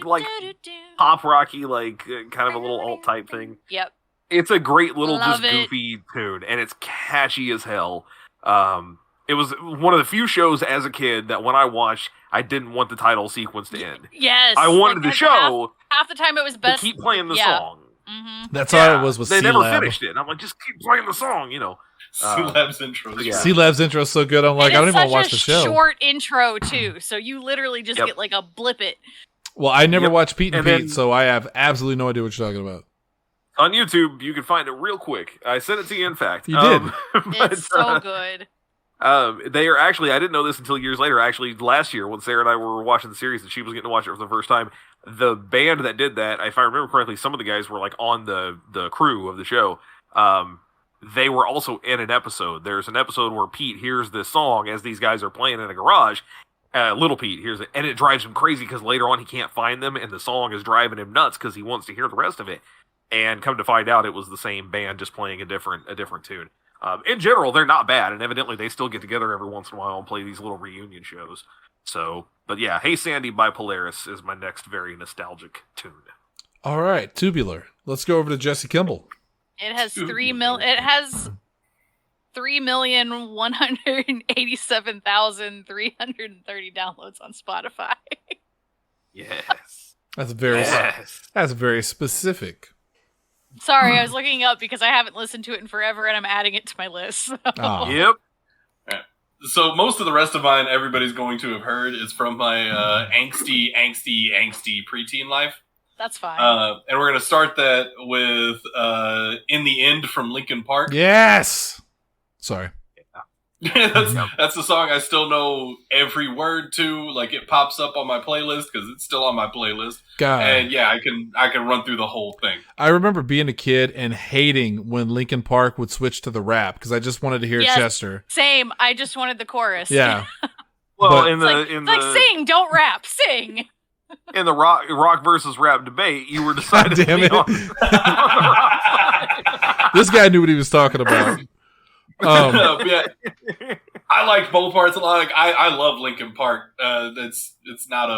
pop rocky, like kind of a little alt type thing. Yep. It's a great little goofy tune, and it's catchy as hell. It was one of the few shows as a kid that when I watched, I didn't want the title sequence to end. Yes. I wanted the show. Half the time it was best. To keep playing the song. Mm-hmm. That's all it was They C-Lab. never finished it. And I'm like, just keep playing the song, you know. C-Lab's intro. C-Lab's intro is so good. I'm like, I don't even want to watch the show. It's such a short intro, too. So you literally just get like a blip it. Well, I never watched Pete and Pete, so I have absolutely no idea what you're talking about. On YouTube, you can find it real quick. I sent it to you, in fact. You did. It's so good. They are actually, I didn't know this until years later, actually, last year when Sarah and I were watching the series and she was getting to watch it for the first time. The band that did that, if I remember correctly, some of the guys were like on the crew of the show. They were also in an episode. There's an episode where Pete hears this song as these guys are playing in a garage. Little Pete hears it, and it drives him crazy because later on he can't find them, and the song is driving him nuts because he wants to hear the rest of it. And come to find out, it was the same band just playing a different tune. In general, they're not bad, and evidently they still get together every once in a while and play these little reunion shows. So, but yeah, Hey Sandy by Polaris is my next very nostalgic tune. All right, Tubular. Let's go over to Jesse Kimball. It has 3,187,330 downloads on Spotify. Yes. That's very specific. Sorry, I was looking up because I haven't listened to it in forever, and I'm adding it to my list. So. Oh. Yep. So most of the rest of mine, everybody's going to have heard, is from my angsty preteen life. That's fine. And we're going to start that with In the End from Linkin Park. Yes! Sorry. That's the song I still know every word to. Like, it pops up on my playlist because it's still on my playlist. God. And yeah, I can run through the whole thing. I remember being a kid and hating when Linkin Park would switch to the rap because I just wanted to hear Chester. Same. I just wanted the chorus. Yeah. Well, but, sing, don't rap, sing. In the rock versus rap debate, you were decided to be on the rock side. This guy knew what he was talking about. Yeah, I liked both parts a lot. Like, I love Linkin Park. It's not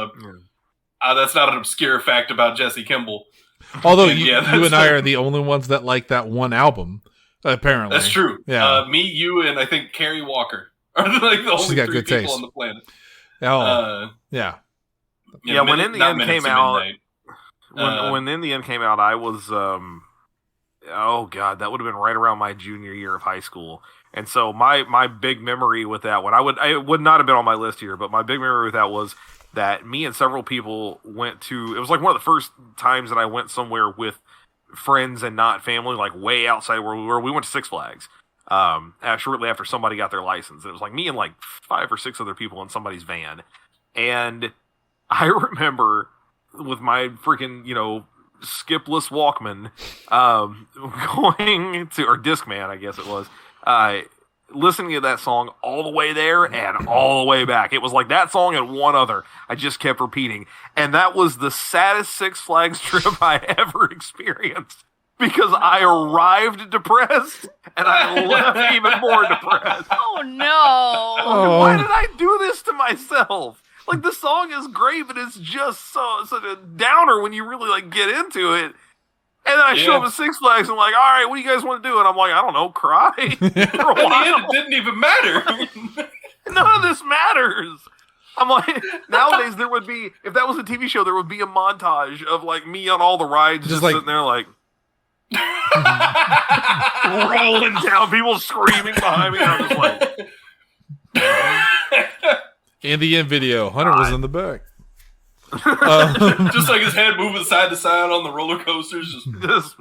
That's not an obscure fact about Jesse Kimball. Although you and I are the only ones that like that one album, apparently. That's true. Yeah. Me, you, and I think Carrie Walker are like the only three people on the planet. Oh, yeah. Yeah, when In the End came out, when In the End came out, I was, oh god, that would have been right around my junior year of high school. And so my big memory with that one, I would not have been on my list here, but my big memory with that was that me and several people went to, it was like one of the first times that I went somewhere with friends and not family, like way outside where we were. We went to Six Flags shortly after somebody got their license. And it was like me and like 5 or 6 other people in somebody's van. And I remember with my freaking, skipless Walkman, going to, or Discman, I guess it was, listening to that song all the way there and all the way back. It was like that song and one other I just kept repeating. And that was the saddest Six Flags trip I ever experienced because I arrived depressed and I left even more depressed. Oh, no. Why did I do this to myself? Like, the song is great, but it's just such a downer when you really, like, get into it. And then I show up at Six Flags and I'm like, all right, what do you guys want to do? And I'm like, I don't know, cry. In the end, it didn't even matter. None of this matters. I'm like, nowadays there would be, if that was a TV show, there would be a montage of, like, me on all the rides just like, sitting there like, rolling down, people screaming behind me. And I'm just like... In the end video, Hunter was in the back. Just like his head moving side to side on the roller coasters. Just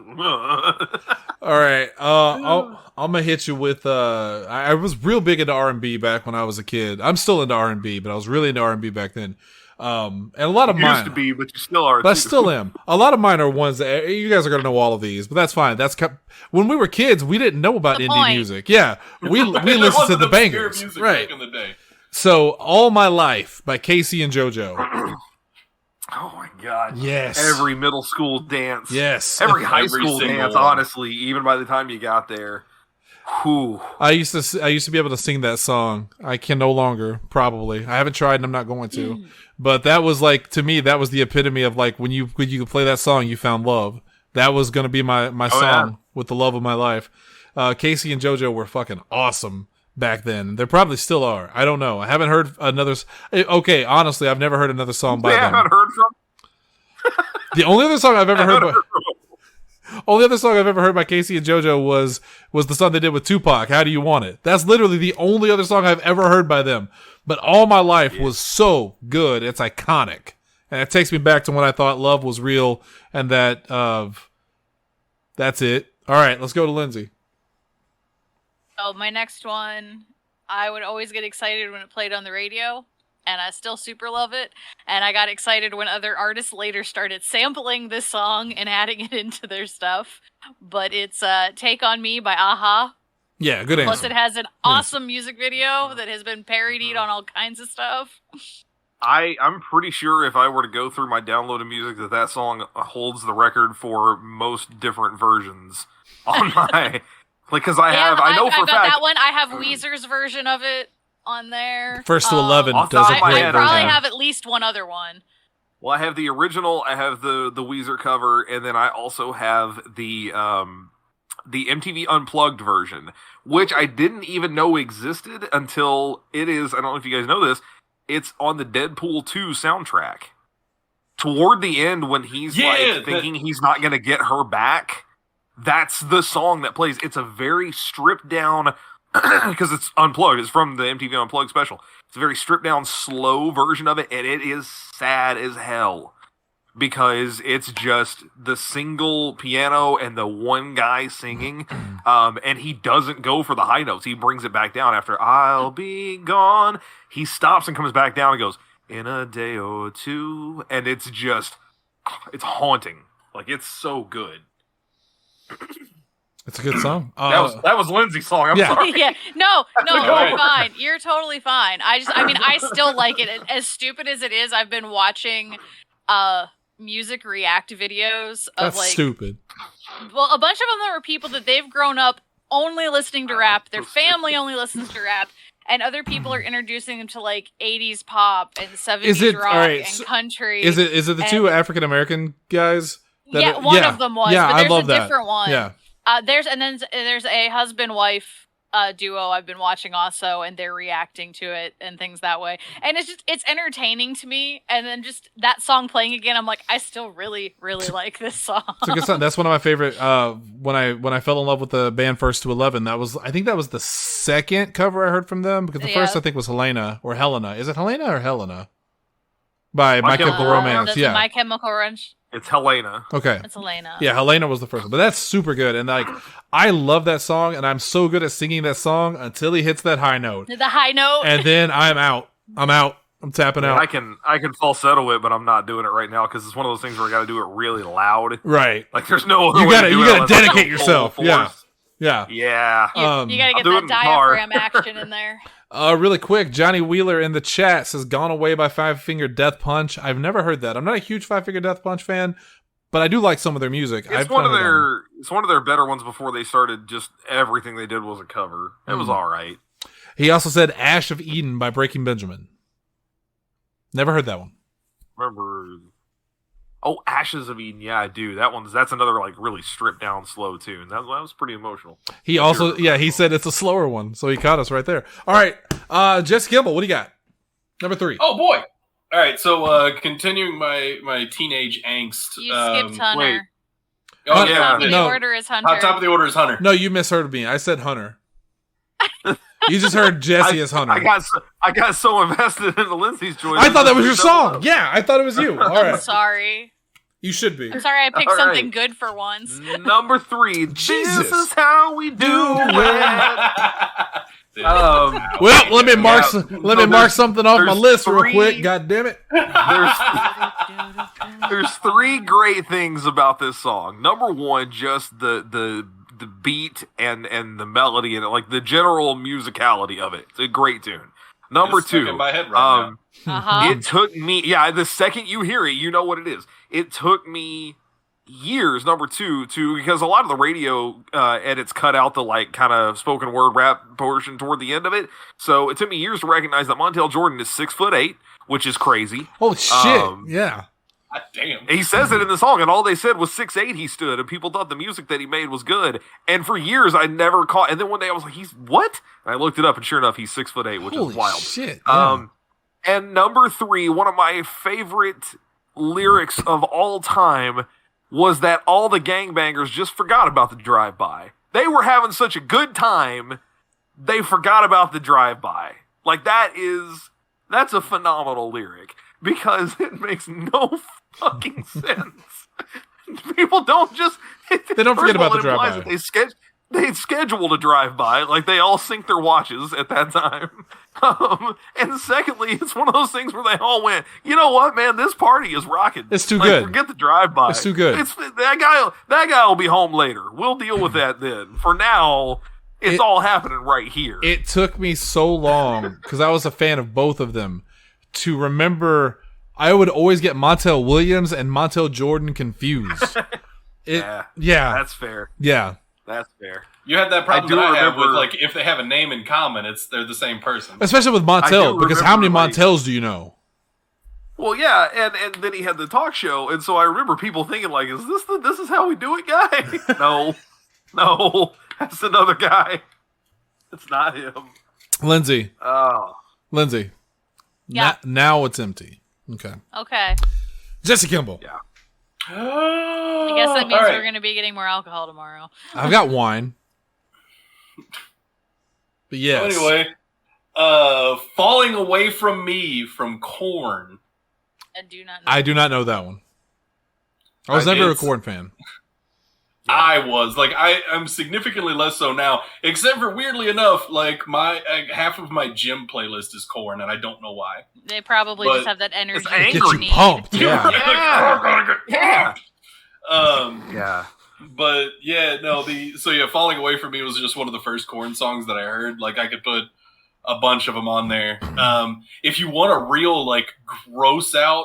All right. I'm gonna hit you with. I was real big into R&B back when I was a kid. I'm still into R&B, but I was really into R&B back then. And a lot of mine used to be, but you still are. But I still am. A lot of mine are ones that you guys are gonna know all of these, but that's fine. When we were kids, we didn't know about indie music. Yeah, we listened to the bangers, right? Back in the day. So, All My Life by Casey and JoJo. Oh my god. Yes. Every middle school dance. Yes. Every high school dance, honestly, even by the time you got there. Whew. I used to be able to sing that song. I can no longer, probably. I haven't tried and I'm not going to. But that was like, to me, that was the epitome of like when you could play that song, you found love. That was going to be my song with the love of my life. Casey and JoJo were fucking awesome back then. They probably still are. I don't know. I haven't heard another. Okay, honestly, I've never heard another song by them. I haven't heard from. The only other song I've ever heard by Casey and JoJo was the song they did with Tupac. How Do You Want It? That's literally the only other song I've ever heard by them. But All My Life was so good. It's iconic, and it takes me back to when I thought love was real, and that that's it. All right, let's go to Lindsay. Oh, my next one, I would always get excited when it played on the radio, and I still super love it. And I got excited when other artists later started sampling this song and adding it into their stuff. But it's Take On Me by Aha. Yeah, good answer. Plus it has an awesome music video that has been parodied on all kinds of stuff. I'm pretty sure if I were to go through my downloaded music that song holds the record for most different versions on my... Like, because I know for a fact that one. I have Weezer's version of it on there. First to 11 does a great version. I probably have at least one other one. Well, I have the original. I have the Weezer cover, and then I also have the MTV Unplugged version, which I didn't even know existed until it is. I don't know if you guys know this. It's on the Deadpool 2 soundtrack. Toward the end, when he's thinking he's not going to get her back. That's the song that plays. It's a very stripped down, because it's unplugged. It's from the MTV Unplugged special. It's a very stripped down, slow version of it, and it is sad as hell. Because it's just the single piano and the one guy singing, and he doesn't go for the high notes. He brings it back down after I'll be gone. He stops and comes back down and goes, in a day or two. And it's just, it's haunting. Like, it's so good. It's a good song. That was Lindsay's song. I'm sorry. Yeah, no, you're fine. You're totally fine. I still like it. As stupid as it is, I've been watching music react videos of That's stupid. Well, a bunch of them are people that they've grown up only listening to rap. Their family only listens to rap, and other people are introducing them to like 80s pop and 70s Is it rock all right? and country. Is it the two African American guys? Yeah, one of them was. Yeah, but I there's love a that. different one. Yeah. There's a husband wife duo I've been watching also, and they're reacting to it and things that way. And it's entertaining to me. And then just that song playing again, I'm like, I still really, really like this song. It's a good song. That's one of my favorite. When I fell in love with the band First to 11, I think that was the second cover I heard from them, because the first I think was Helena. Is it Helena or Helena? By My Chemical Romance. Yeah, My Chemical Romance. It's Helena. Okay. It's Helena. Yeah, Helena was the first one. But that's super good. And like, I love that song, and I'm so good at singing that song until he hits that high note. The high note. And then I'm out. I'm tapping out. I can falsetto it, but I'm not doing it right now because it's one of those things where I got to do it really loud. Right. Like there's no other you way gotta to do you it gotta unless I dedicate go yourself. full Yeah. force. Yeah. Yeah. You gotta get do it that in the car. diaphragm action in there. Really quick, Johnny Wheeler in the chat says "Gone Away" by Five Finger Death Punch. I've never heard that. I'm not a huge Five Finger Death Punch fan, but I do like some of their music. It's one of their better ones before they started. Just everything they did was a cover. It was all right. He also said "Ash of Eden" by Breaking Benjamin. Never heard that one. Remember? Oh, Ashes of Eden. Yeah, I do. That's another like really stripped down slow tune. That was pretty emotional. He also he said it's a slower one, so he caught us right there. All right, Jesse Kimball, what do you got? Number 3. Oh boy! All right, so continuing my teenage angst. You skipped Hunter. wait. Oh Top yeah, of the order is Hunter. top of the order is Hunter. No, you misheard me. I said Hunter. You just heard Jesse as Hunter. I got so invested into Lindsay's choice. I thought that was your song. Yeah, I thought it was you. All right. I'm sorry. You should be. I'm sorry I picked All something right. good for once. Number 3. Jesus. This is how we do it. Well, let me mark something off my list real quick. God damn it. There's 3 great things about this song. Number 1, just the beat and the melody and like the general musicality of it. It's a great tune. Number It's stuck 2, in my head right now. it took me, the second you hear it, you know what it is. It took me years, number 2, because a lot of the radio edits cut out the like kind of spoken word rap portion toward the end of it. So it took me years to recognize that Montel Jordan is 6'8", which is crazy. Oh shit! Yeah. God damn. He says it in the song, and all they said was 6'8" he stood, and people thought the music that he made was good. And for years, I never caught. And then one day I was like, "He's what?" And I looked it up, and sure enough, he's 6'8", which Holy is wild. Shit. Yeah. And number 3, one of my favorite lyrics of all time was that all the gangbangers just forgot about the drive-by. They were having such a good time, they forgot about the drive-by. Like that's a phenomenal lyric because it makes no fucking sense. People don't just They don't forget about the drive-by. They scheduled a drive-by, like they all sync their watches at that time. And secondly, it's one of those things where they all went, you know what, man, this party is rocking. It's too good. Forget the drive-by. It's too good. That guy will be home later. We'll deal with that then. For now, it's all happening right here. It took me so long, because I was a fan of both of them, to remember I would always get Montel Williams and Montel Jordan confused. Yeah. That's fair. Yeah. That's fair. You had that problem that I have with remember- like if they have a name in common, they're the same person. Especially with I Montel, do because how many remember, like- Montels do you know? Well, yeah, and then he had the talk show, and so I remember people thinking like, this is how we do it, guy? No, that's another guy. It's not him. Lindsay. Oh. Lindsay. Yeah. Now it's empty. Okay. Okay. Jesse Kimball. Yeah. I guess that means we're going to be getting more alcohol tomorrow. I've got wine. But yes. So anyway, Falling Away From Me from Korn. I do not know. I do not know that one. I was never a It's- Korn fan. I was like, I'm significantly less so now, except for weirdly enough, like my half of my gym playlist is Korn, and I don't know why. They probably But just have that energy. it's angry. Get you you need. pumped. Yeah. Yeah. Yeah. But yeah, no, Falling Away From Me was just one of the first Korn songs that I heard. Like I could put a bunch of them on there. If you want a real like gross out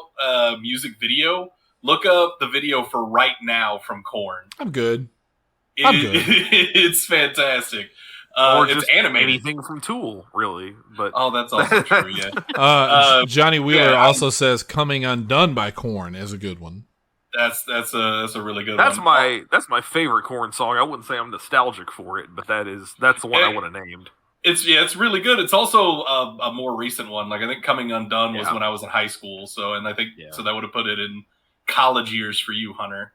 music video, look up the video for Right Now from Korn. I'm good. It's fantastic. Or it's just animated. anything from Tool, really. But Oh, that's also true. Yeah. Johnny Wheeler yeah, also says "Coming Undone" by Korn is a good one. That's a really good that's one. that's my favorite Korn song. I wouldn't say I'm nostalgic for it, but that's the one I would have named. It's really good. It's also a more recent one. Like I think "Coming Undone" was when I was in high school. So and I think so that would have put it in college years for you, Hunter.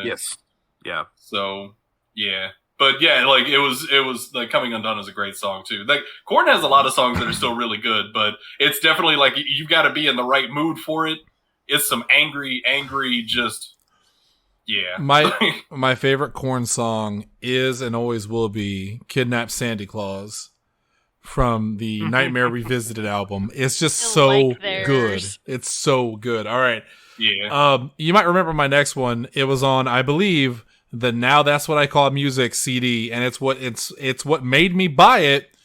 Yes. Yeah. So yeah. But yeah, like it was like "Coming Undone" is a great song too. Like Korn has a lot of songs that are still really good, but it's definitely like you've got to be in the right mood for it. It's some angry, just yeah. My favorite Korn song is and always will be "Kidnap Santa Claus" from the Nightmare Revisited album. It's just so good. It's so good. All right. Yeah. You might remember my next one. It was on, I believe, the Now That's What I Call Music CD, and it's what made me buy it.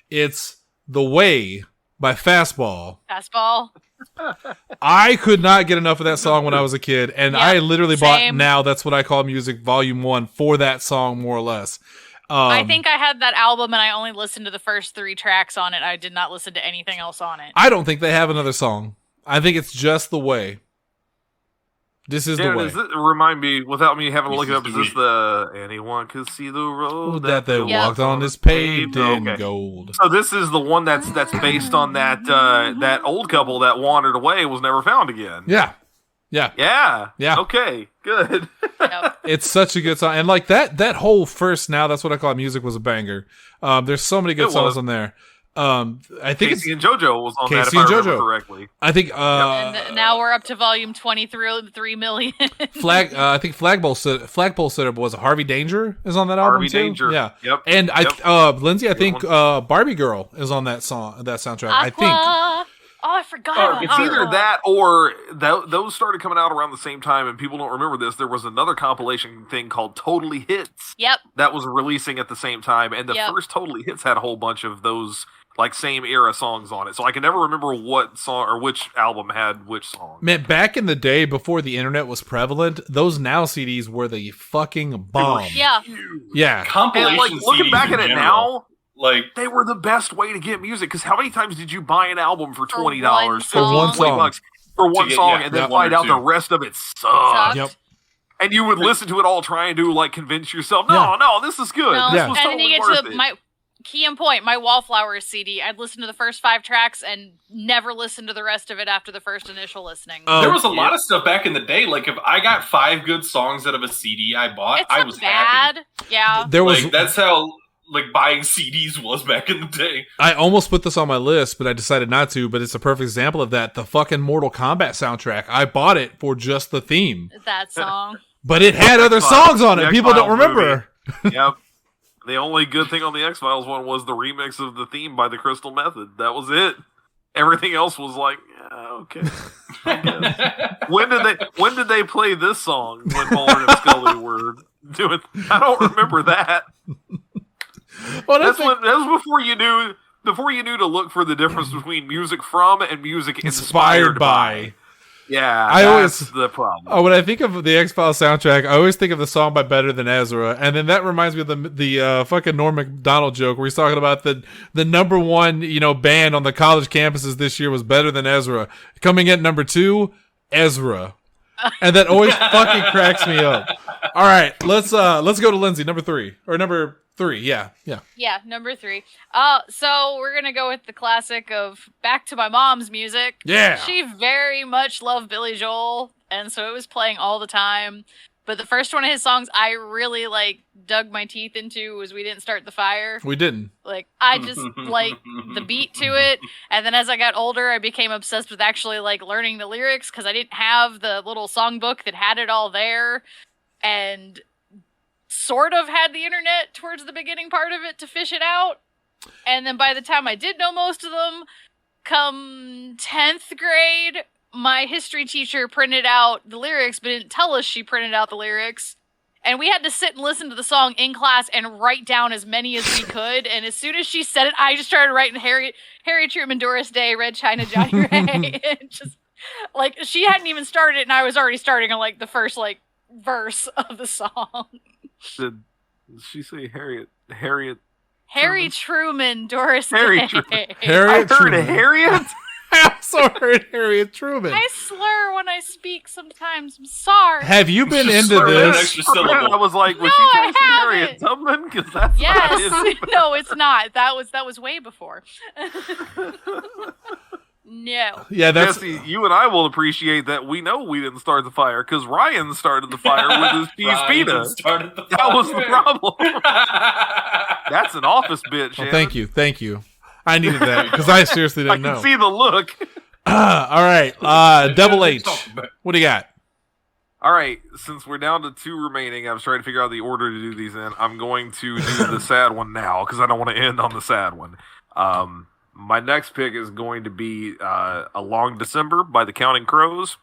It's "The Way" by Fastball. I could not get enough of that song when I was a kid, and I literally bought Now That's What I Call Music Volume 1 for that song, more or less. I think I had that album, and I only listened to the first 3 tracks on it. I did not listen to anything else on it. I don't think they have another song. I think it's just "The Way." This is the way. Does it remind me, without me having to look it up, is this the "Anyone Could See the Road that they walked on is paved in gold"? So this is the one that's based on that old couple that wandered away, was never found again. Yeah. Okay, good. Yep. It's such a good song, and like that whole first "Now That's What I Call Music" was a banger. There's so many good songs on there. I think Casey and JoJo was on Casey that, if and I JoJo. remember correctly. I think and now we're up to volume 23 million. I think Flagpole Sitter was Harvey Danger is on that album Harvey too. Danger. Yeah. Yep. And Lindsay, I think Barbie Girl is on that soundtrack. I think. Oh, I forgot about It's Aqua. either that or those started coming out around the same time, and people don't remember this. There was another compilation thing called Totally Hits. Yep. That was releasing at the same time, and the first Totally Hits had a whole bunch of those like same era songs on it. So I can never remember what song or which album had which song. Man, back in the day before the internet was prevalent, those Now CDs were the fucking bomb. Yeah. Compilation and, like, looking CDs back at in it general, now, like they were the best way to get music, because how many times did you buy an album for $20 For one song. $20 for one song, and then find out the rest of it sucked? Yep. And you would listen to it all trying to like convince yourself, no, this is good. No, This was and then totally you get worth to it. my key and point, my Wallflowers CD. I'd listen to the first 5 tracks and never listen to the rest of it after the first initial listening. There was a lot of stuff back in the day. Like if I got 5 good songs out of a CD I bought, I was happy. Yeah. There was that's how like buying CDs was back in the day. I almost put this on my list, but I decided not to. But it's a perfect example of that. The fucking Mortal Kombat soundtrack. I bought it for just the theme. That song. But it had other songs on it. People don't remember. Yep. The only good thing on the X-Files one was the remix of the theme by the Crystal Method. That was it. Everything else was like, okay. When did they play this song when Mulder and Scully were doing? I don't remember that. Well, that was before you knew to look for the difference between music from and music inspired by. Yeah, that's the problem. When I think of the X-Files soundtrack, I always think of the song by Better Than Ezra, and then that reminds me of the fucking Norm Macdonald joke where he's talking about the number one band on the college campuses this year was Better Than Ezra. Coming in number 2, Ezra, and that always fucking cracks me up. All right, let's go to Lindsay, number 3 or number 3. Yeah, number 3. So we're gonna go with the classic of Back to My Mom's Music. Yeah, she very much loved Billy Joel, and so it was playing all the time. But the first one of his songs I really dug my teeth into was "We Didn't Start the Fire." We didn't. I just the beat to it, and then as I got older, I became obsessed with actually learning the lyrics because I didn't have the little songbook that had it all there, and sort of had the internet towards the beginning part of it to fish it out. And then by the time I did know most of them, come 10th grade, my history teacher printed out the lyrics, but didn't tell us she printed out the lyrics. And we had to sit and listen to the song in class and write down as many as we could. And as soon as she said it, I just started writing Harriet Truman, Doris Day, Red China, Johnny Ray. And just she hadn't even started it, and I was already starting on the first verse of the song. Did she say Harriet Harry Truman, Doris Harry Day. Harriet I heard Truman. Harriet. I also heard Harriet Truman. I slur when I speak sometimes. I'm sorry. Have you been Just into slur that this? extra syllable. I was like, was No, she I chasing Harriet haven't. Tubman? Because that's Yes. not it. No, it's not. That was way before. No. Yeah, that's Jesse, you and I will appreciate that we know we didn't start the fire because Ryan started the fire with his cheese Ryan pita. started the That was the fire. problem. That's an office bit, well, Shannon. thank you. I needed that because I seriously I didn't can know. see the look. All right, Double H. What do you got? All right, since we're down to 2 remaining, I was trying to figure out the order to do these in. I'm going to do the sad one now because I don't want to end on the sad one. My next pick is going to be A Long December by the Counting Crows.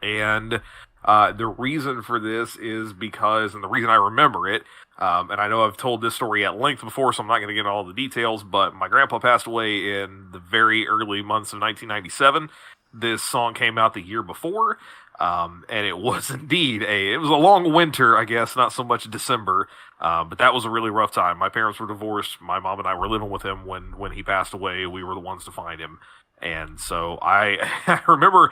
And the reason for this is because, and the reason I remember it, and I know I've told this story at length before, so I'm not going to get into all the details, but my grandpa passed away in the very early months of 1997. This song came out the year before, and it was indeed it was a long winter, I guess, not so much December, but that was a really rough time. My parents were divorced. My mom and I were living with him when he passed away. We were the ones to find him. And so I remember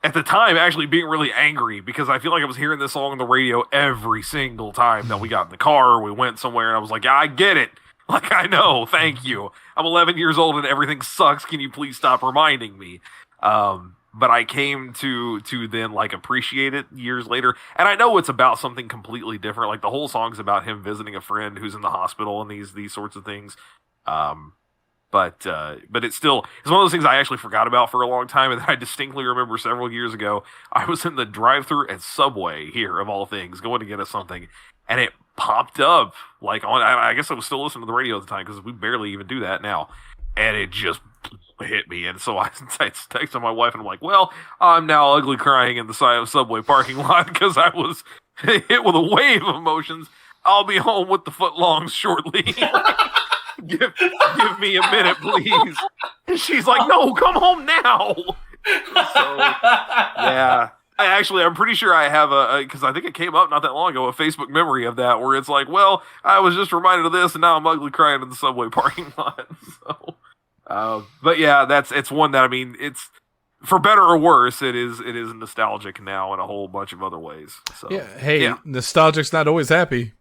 at the time actually being really angry because I feel like I was hearing this song on the radio every single time that we got in the car or we went somewhere, and I was like, yeah, I get it. Like, I know, thank you. I'm 11 years old and everything sucks. Can you please stop reminding me? But I came to then like appreciate it years later. And I know it's about something completely different. Like the whole song's about him visiting a friend who's in the hospital and these sorts of things. But it's one of those things I actually forgot about for a long time. And I distinctly remember several years ago, I was in the drive-thru at Subway here of all things going to get us something. And it popped up like I guess I was still listening to the radio at the time because we barely even do that now. And it just hit me. And so I texted my wife and I'm like, well, I'm now ugly crying in the side of Subway parking lot because I was hit with a wave of emotions. I'll be home with the footlongs shortly. give me a minute, please. And she's like, no, come home now. So, yeah. I'm pretty sure I have because I think it came up not that long ago, a Facebook memory of that where it's like, well, I was just reminded of this and now I'm ugly crying in the Subway parking lot. So, but yeah, it's one that, I mean, it's for better or worse, it is nostalgic now in a whole bunch of other ways. So Yeah, hey, nostalgic's not always happy.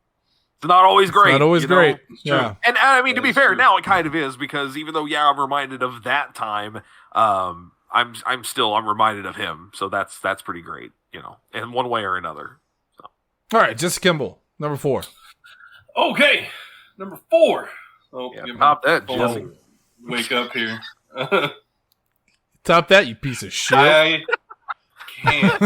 it's not always great. Not always great. Know? Yeah. And I mean, to be fair, true. now it kind of is because even though, I'm reminded of that time, I'm reminded of him. So that's pretty great, in one way or another. So. All right, Jesse Kimball, number 4. Okay, number 4. Oh, Yeah, give me pop that, a Jesse. Wake up here. Top that, you piece of shit. I can't.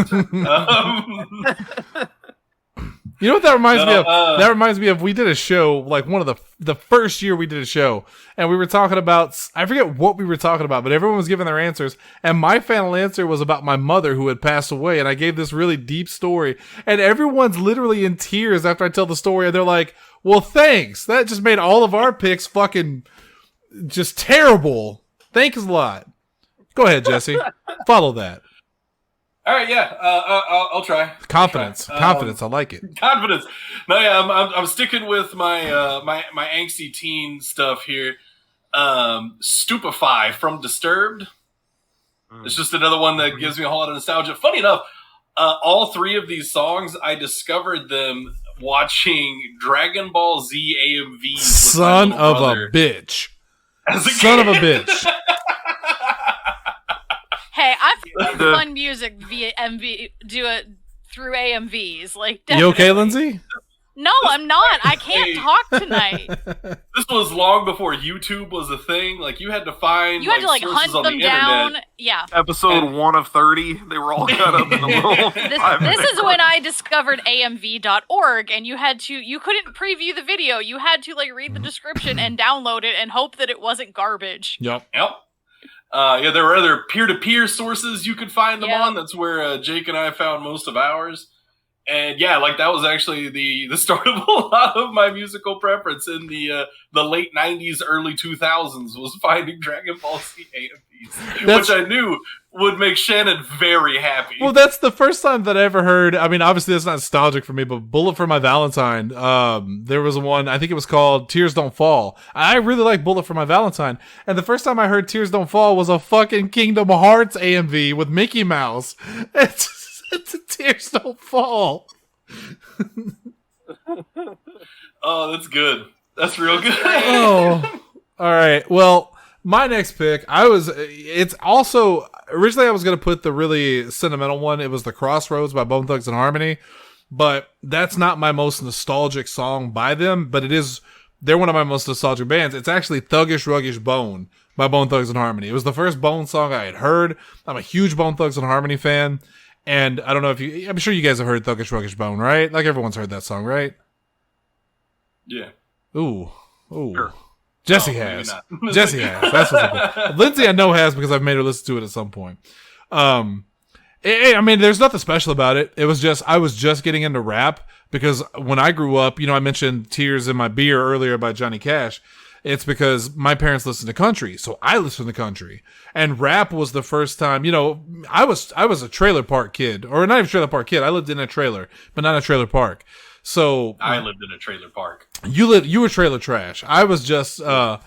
You know what that reminds me of? No, That reminds me of we did a show, like one of the first year we did a show, and we were talking about, I forget what we were talking about, but everyone was giving their answers, and my final answer was about my mother who had passed away, and I gave this really deep story, and everyone's literally in tears after I tell the story, and they're like, well, thanks. That just made all of our picks fucking just terrible. Thanks a lot. Go ahead, Jesse. Follow that. All right, yeah, I'll try. Confidence. I'll try. Confidence. I like it. Confidence. No, yeah, I'm sticking with my my angsty teen stuff here. Stupefy from Disturbed. It's just another one that gives me a whole lot of nostalgia. Funny enough, all 3 of these songs, I discovered them watching Dragon Ball Z AMVs. With Son my little of brother a bitch. as a Son of a kid. bitch. Hey, I've found fun music via through AMVs. Like, You okay, definitely. Lindsay? No, I'm not. I can't Hey. talk tonight. This was long before YouTube was a thing. Like, you had to find You had to like sources hunt on them the down. internet. Yeah. Episode 1 of 30, they were all cut up in a little. This is when I discovered amv.org, and you couldn't preview the video. You had to like read the description and download it and hope that it wasn't garbage. Yep. Yep. Yeah, there were other peer-to-peer sources you could find them Yeah. on. That's where Jake and I found most of ours. And yeah, like that was actually the start of a lot of my musical preference in the late 90s, early 2000s was finding Dragon Ball Z AMVs, which I knew would make Shannon very happy. Well, that's the first time that I ever heard. I mean, obviously that's not nostalgic for me, but "Bullet for My Valentine." There was one. I think it was called "Tears Don't Fall." I really like "Bullet for My Valentine," and the first time I heard "Tears Don't Fall" was a fucking Kingdom Hearts AMV with Mickey Mouse. It's "Tears Don't Fall." Oh, that's good. That's real good. Oh, all right. Well, my next pick, it's also, originally I was going to put the really sentimental one. It was The Crossroads by Bone Thugs and Harmony, but that's not my most nostalgic song by them, but they're one of my most nostalgic bands. It's actually Thuggish Ruggish Bone by Bone Thugs and Harmony. It was the first Bone song I had heard. I'm a huge Bone Thugs and Harmony fan, and I don't know I'm sure you guys have heard Thuggish Ruggish Bone, right? Like everyone's heard that song, right? Yeah. Ooh. Sure. Jesse has. Jesse has. That's what's up. Lindsay, I know, has because I've made her listen to it at some point. I mean, there's nothing special about it. It was just, I was just getting into rap because when I grew up, I mentioned Tears in My Beer earlier by Johnny Cash. It's because my parents listened to country, so I listened to country. And rap was the first time, I was a trailer park kid, or not even trailer park kid. I lived in a trailer, but not a trailer park. So I lived in a trailer park. You were trailer trash. I was just but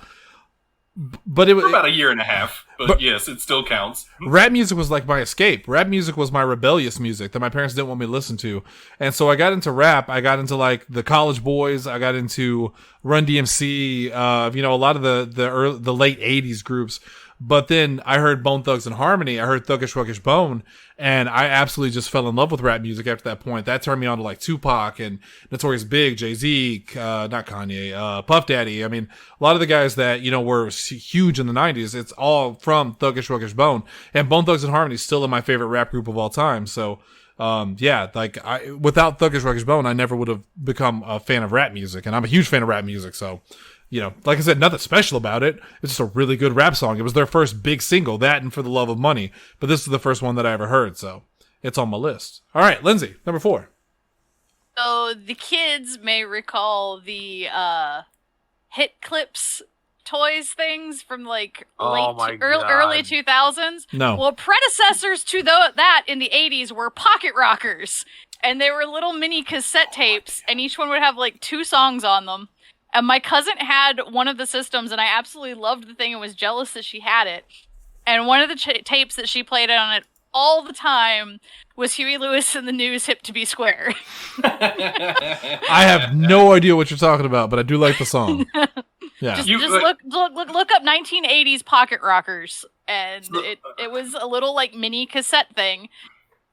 it was for about a year and a half. But yes, it still counts. Rap music was like my escape. Rap music was my rebellious music that my parents didn't want me to listen to. And so I got into rap. I got into like the College Boys. I got into Run DMC, a lot of the late 80s groups. But then I heard Bone Thugs and Harmony. I heard Thuggish Ruggish Bone, and I absolutely just fell in love with rap music after that point. That turned me on to like Tupac and Notorious Big, Jay-Z, not Kanye, Puff Daddy. I mean, a lot of the guys that, were huge in the 90s, it's all from Thuggish Ruggish Bone. And Bone Thugs and Harmony is still in my favorite rap group of all time. So, without Thuggish Ruggish Bone, I never would have become a fan of rap music. And I'm a huge fan of rap music, so... like I said, nothing special about it. It's just a really good rap song. It was their first big single, that and For the Love of Money. But this is the first one that I ever heard, so it's on my list. All right, Lindsay, number 4. So the kids may recall the Hit Clips toys things from like early 2000s. No. Well, predecessors to that in the 80s were pocket rockers. And they were little mini cassette tapes, and each one would have like 2 songs on them. And my cousin had one of the systems, and I absolutely loved the thing and was jealous that she had it. And one of the tapes that she played on it all the time was Huey Lewis and the News' Hip to Be Square. I have no idea what you're talking about, but I do like the song. Yeah. Just look up 1980s pocket rockers, and it was a little like mini cassette thing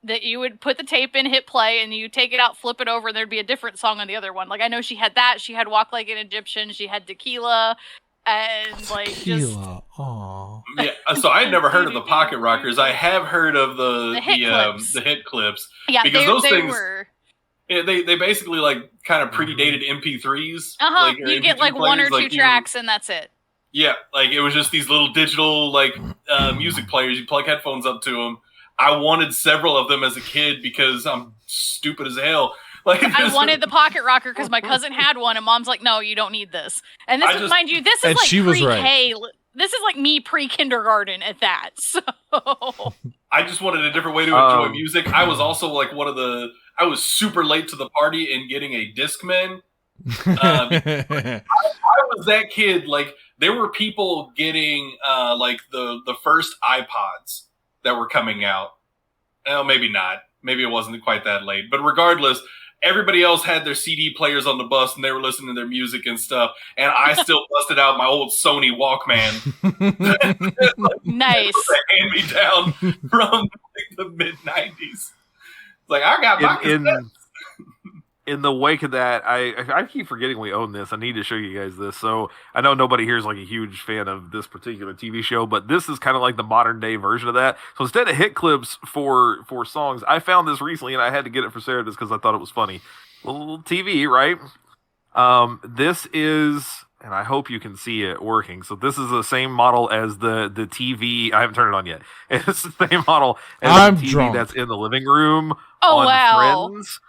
that you would put the tape in, hit play, and you take it out, flip it over, and there'd be a different song on the other one. Like, I know she had that. She had Walk Like an Egyptian. She had Tequila. And, like, Tequila. Aww. Yeah, so I had never heard of the pocket rockers. I have heard of the hit clips. Yeah, because those things were... Yeah, they basically, like, kind of predated MP3s. Uh-huh. Like, you get, like, one or two tracks, and that's it. Yeah, like, it was just these little digital, like, music players. You plug headphones up to them. I wanted several of them as a kid because I'm stupid as hell. Like, I wanted the pocket rocker because my cousin had one, and Mom's like, "No, you don't need this." And this is, mind you, this is like pre-K. Right. This is like me pre-kindergarten at that. So I just wanted a different way to enjoy music. I was also like I was super late to the party in getting a Discman. I was that kid. Like, there were people getting like the first iPods that were coming out. Well, maybe not. Maybe it wasn't quite that late. But regardless, everybody else had their CD players on the bus and they were listening to their music and stuff. And I still busted out my old Sony Walkman. Nice. Hand me down from like, the mid 90s. Like, I got my cassettes. In the wake of that, I keep forgetting we own this. I need to show you guys this. So I know nobody here is like a huge fan of this particular TV show, but this is kind of like the modern day version of that. So instead of hit clips for songs, I found this recently and I had to get it for Sarah just because I thought it was funny. A little TV, right? This is, and I hope you can see it working. So this is the same model as the TV. I haven't turned it on yet. It's the same model as the TV that's in the living room on Friends.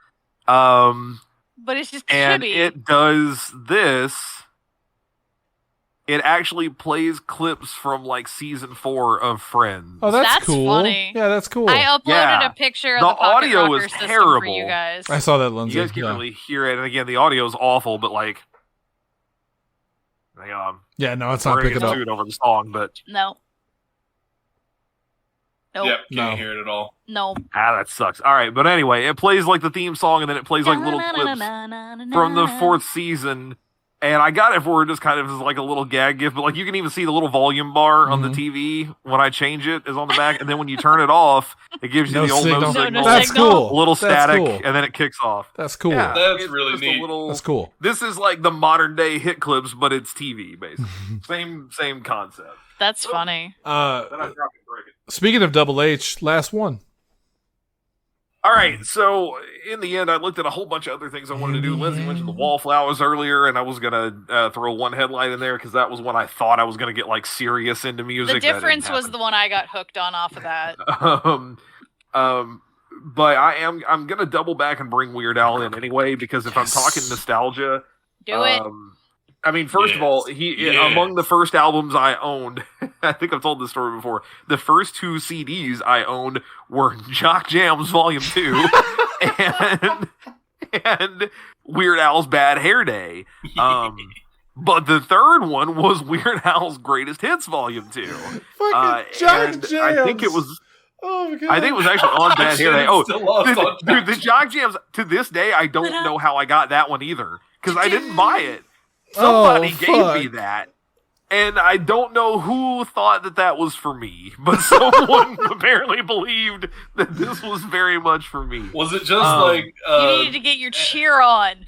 But it's just and chibi. It does this it actually plays clips from like season 4 of Friends. Oh, that's cool. Funny. Yeah, that's cool. I uploaded a picture of the Pocket audio Rocker is system terrible. for you guys. I saw that, Lindsay. You guys can't really hear it, and again, the audio is awful. But like, hang on. Yeah, no, it's not picking up over the song, but No. Nope. Yep, can't hear it at all. No. that sucks. All right, but anyway, it plays like the theme song, and then it plays like little clips from the 4th season. And I got it for just kind of as like a little gag gift, but like you can even see the little volume bar on the TV when I change it is on the back, and then when you turn it off, it gives you the old no signal. That's cool. A little static, and then it kicks off. That's cool. Yeah, that's really neat. That's cool. This is like the modern day hit clips, but it's TV basically. same concept. That's funny. Then I drop it and break it. Speaking of Double H, last one. All right, so in the end, I looked at a whole bunch of other things I wanted to do. Lindsay mentioned the Wallflowers earlier, and I was going to throw one headline in there because that was when I thought I was going to get like serious into music. The difference was the one I got hooked on off of that. But I'm going to double back and bring Weird Al in anyway, because if I'm talking nostalgia... Do it. I mean, first of all, among the first albums I owned, I think I've told this story before, the first 2 CDs I owned were Jock Jams Volume 2 and Weird Al's Bad Hair Day. But the third one was Weird Al's Greatest Hits Volume 2. Fucking Jock Jams! I think it was... Oh my God. I think it was actually on Bad Hair Day. Oh, dude, the Jock Jams, to this day, I don't know how I got that one either, because I didn't buy it. Somebody gave me that, and I don't know who thought that was for me, but someone apparently believed that this was very much for me. Was it just like... you needed to get your cheer on.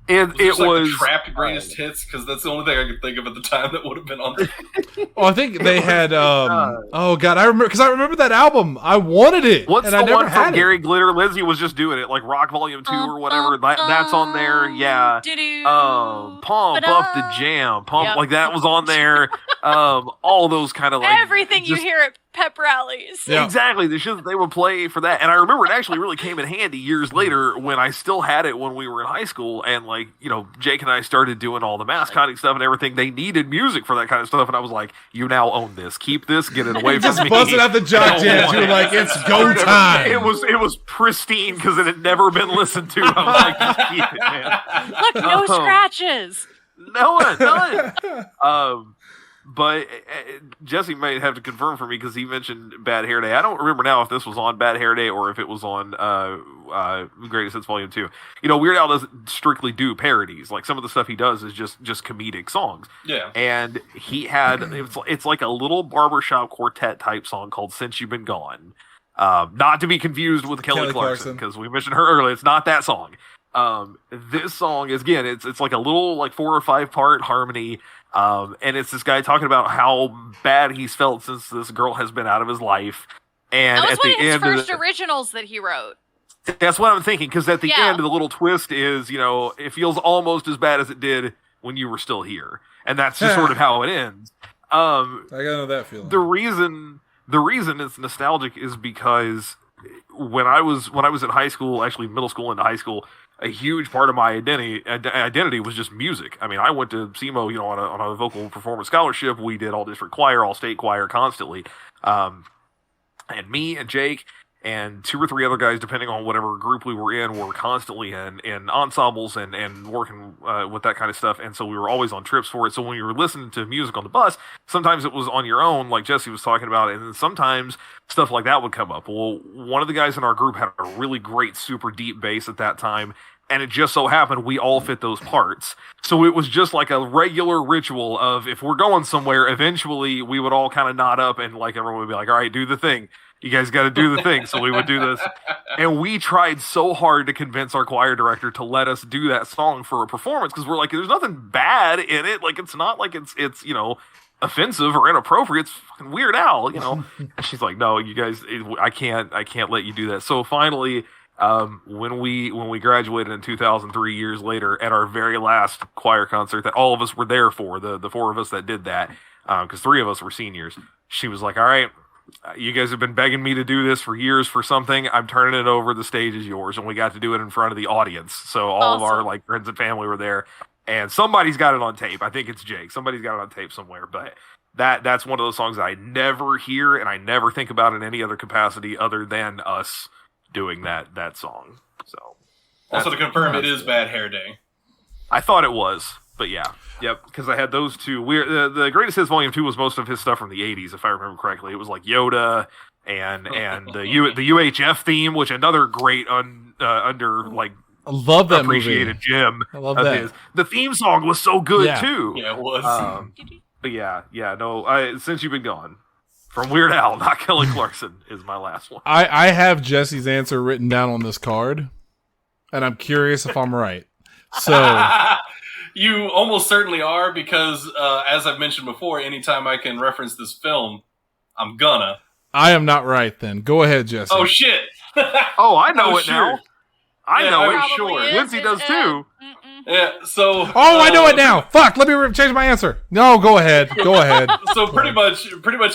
It was was like Trapped Greatest Hits, because that's the only thing I could think of at the time that would have been on there. Oh, I think they had. Oh God, I remember because I remember that album. I wanted it. What's and the I never one had from it. Gary Glitter? Lindsay was just doing it, like Rock Volume 2 or whatever. That's on there. Yeah. Pump Up the Jam. Pump like that was on there. All those kind of like everything you hear at pep rallies. Yeah. Exactly, the shit that they would play for that. And I remember it actually really came in handy years later when I still had it when we were in high school, and like, you know, Jake and I started doing all the mascotting stuff and everything. They needed music for that kind of stuff, and I was like, you now own this. Keep this, get it away from me. Just busting out the Jock Jams. You were like, it's go time. It was pristine because it had never been listened to. I'm like, just keep it, man. Look, no scratches. None. But Jesse might have to confirm for me because he mentioned Bad Hair Day. I don't remember now if this was on Bad Hair Day or if it was on Greatest Hits Volume 2. You know, Weird Al doesn't strictly do parodies. Like, some of the stuff he does is just comedic songs. Yeah. And he had, it's like a little barbershop quartet type song called Since You've Been Gone. Not to be confused with Kelly Clarkson, because we mentioned her earlier. It's not that song. This song is, again, it's like a little like 4 or 5 part harmony. And it's this guy talking about how bad he's felt since this girl has been out of his life. And that was at one the of his end first of originals that he wrote. That's what I'm thinking, because at the end, the little twist is, you know, it feels almost as bad as it did when you were still here. And that's just sort of how it ends. I gotta know that feeling. The reason it's nostalgic is because when I was in high school, actually middle school into high school, a huge part of my identity was just music. I mean, I went to SEMO, you know, on a vocal performance scholarship. We did all district choir, all state choir constantly. And me and Jake and 2 or 3 other guys, depending on whatever group we were in, were constantly in ensembles and working with that kind of stuff. And so we were always on trips for it. So when you were listening to music on the bus, sometimes it was on your own, like Jesse was talking about, and then sometimes stuff like that would come up. Well, one of the guys in our group had a really great, super deep bass at that time, and it just so happened we all fit those parts. So it was just like a regular ritual of, if we're going somewhere, eventually we would all kind of nod up and like everyone would be like, all right, do the thing. You guys got to do the thing. So we would do this. And we tried so hard to convince our choir director to let us do that song for a performance, because we're like, there's nothing bad in it. Like, it's not like it's you know, offensive or inappropriate. It's fucking Weird Al, you know. And she's like, no, you guys, I can't let you do that. So finally, when we graduated in 2003, years later, at our very last choir concert that all of us were there for, the 4 of us that did that, because 3 of us were seniors, she was like, all right, you guys have been begging me to do this for years for something. I'm turning it over. The stage is yours. And we got to do it in front of the audience. So all of our like friends and family were there. And somebody's got it on tape. I think it's Jake. Somebody's got it on tape somewhere. But that's one of those songs that I never hear and I never think about in any other capacity other than us doing that song. So also to confirm, it is Bad Hair Day. I thought it was, but yeah. Yep, because I had those two. The Greatest Hits Volume 2 was most of his stuff from the 80s, if I remember correctly. It was like Yoda and the UHF theme, which another great under like I love that appreciated movie. gem. I love that. His. The theme song was so good too. Yeah, it was. But no. Since you've been gone, from Weird Al, not Kelly Clarkson, is my last one. I have Jesse's answer written down on this card, and I'm curious if I'm right. So you almost certainly are, because as I've mentioned before, anytime I can reference this film, I'm gonna. I am not right then. Go ahead, Jesse. Oh shit! Oh, I know it sure. now. I know it. Sure. Lindsay does too. Yeah. So. Oh, I know it now. Fuck. Let me change my answer. No, go ahead. Go ahead. So pretty much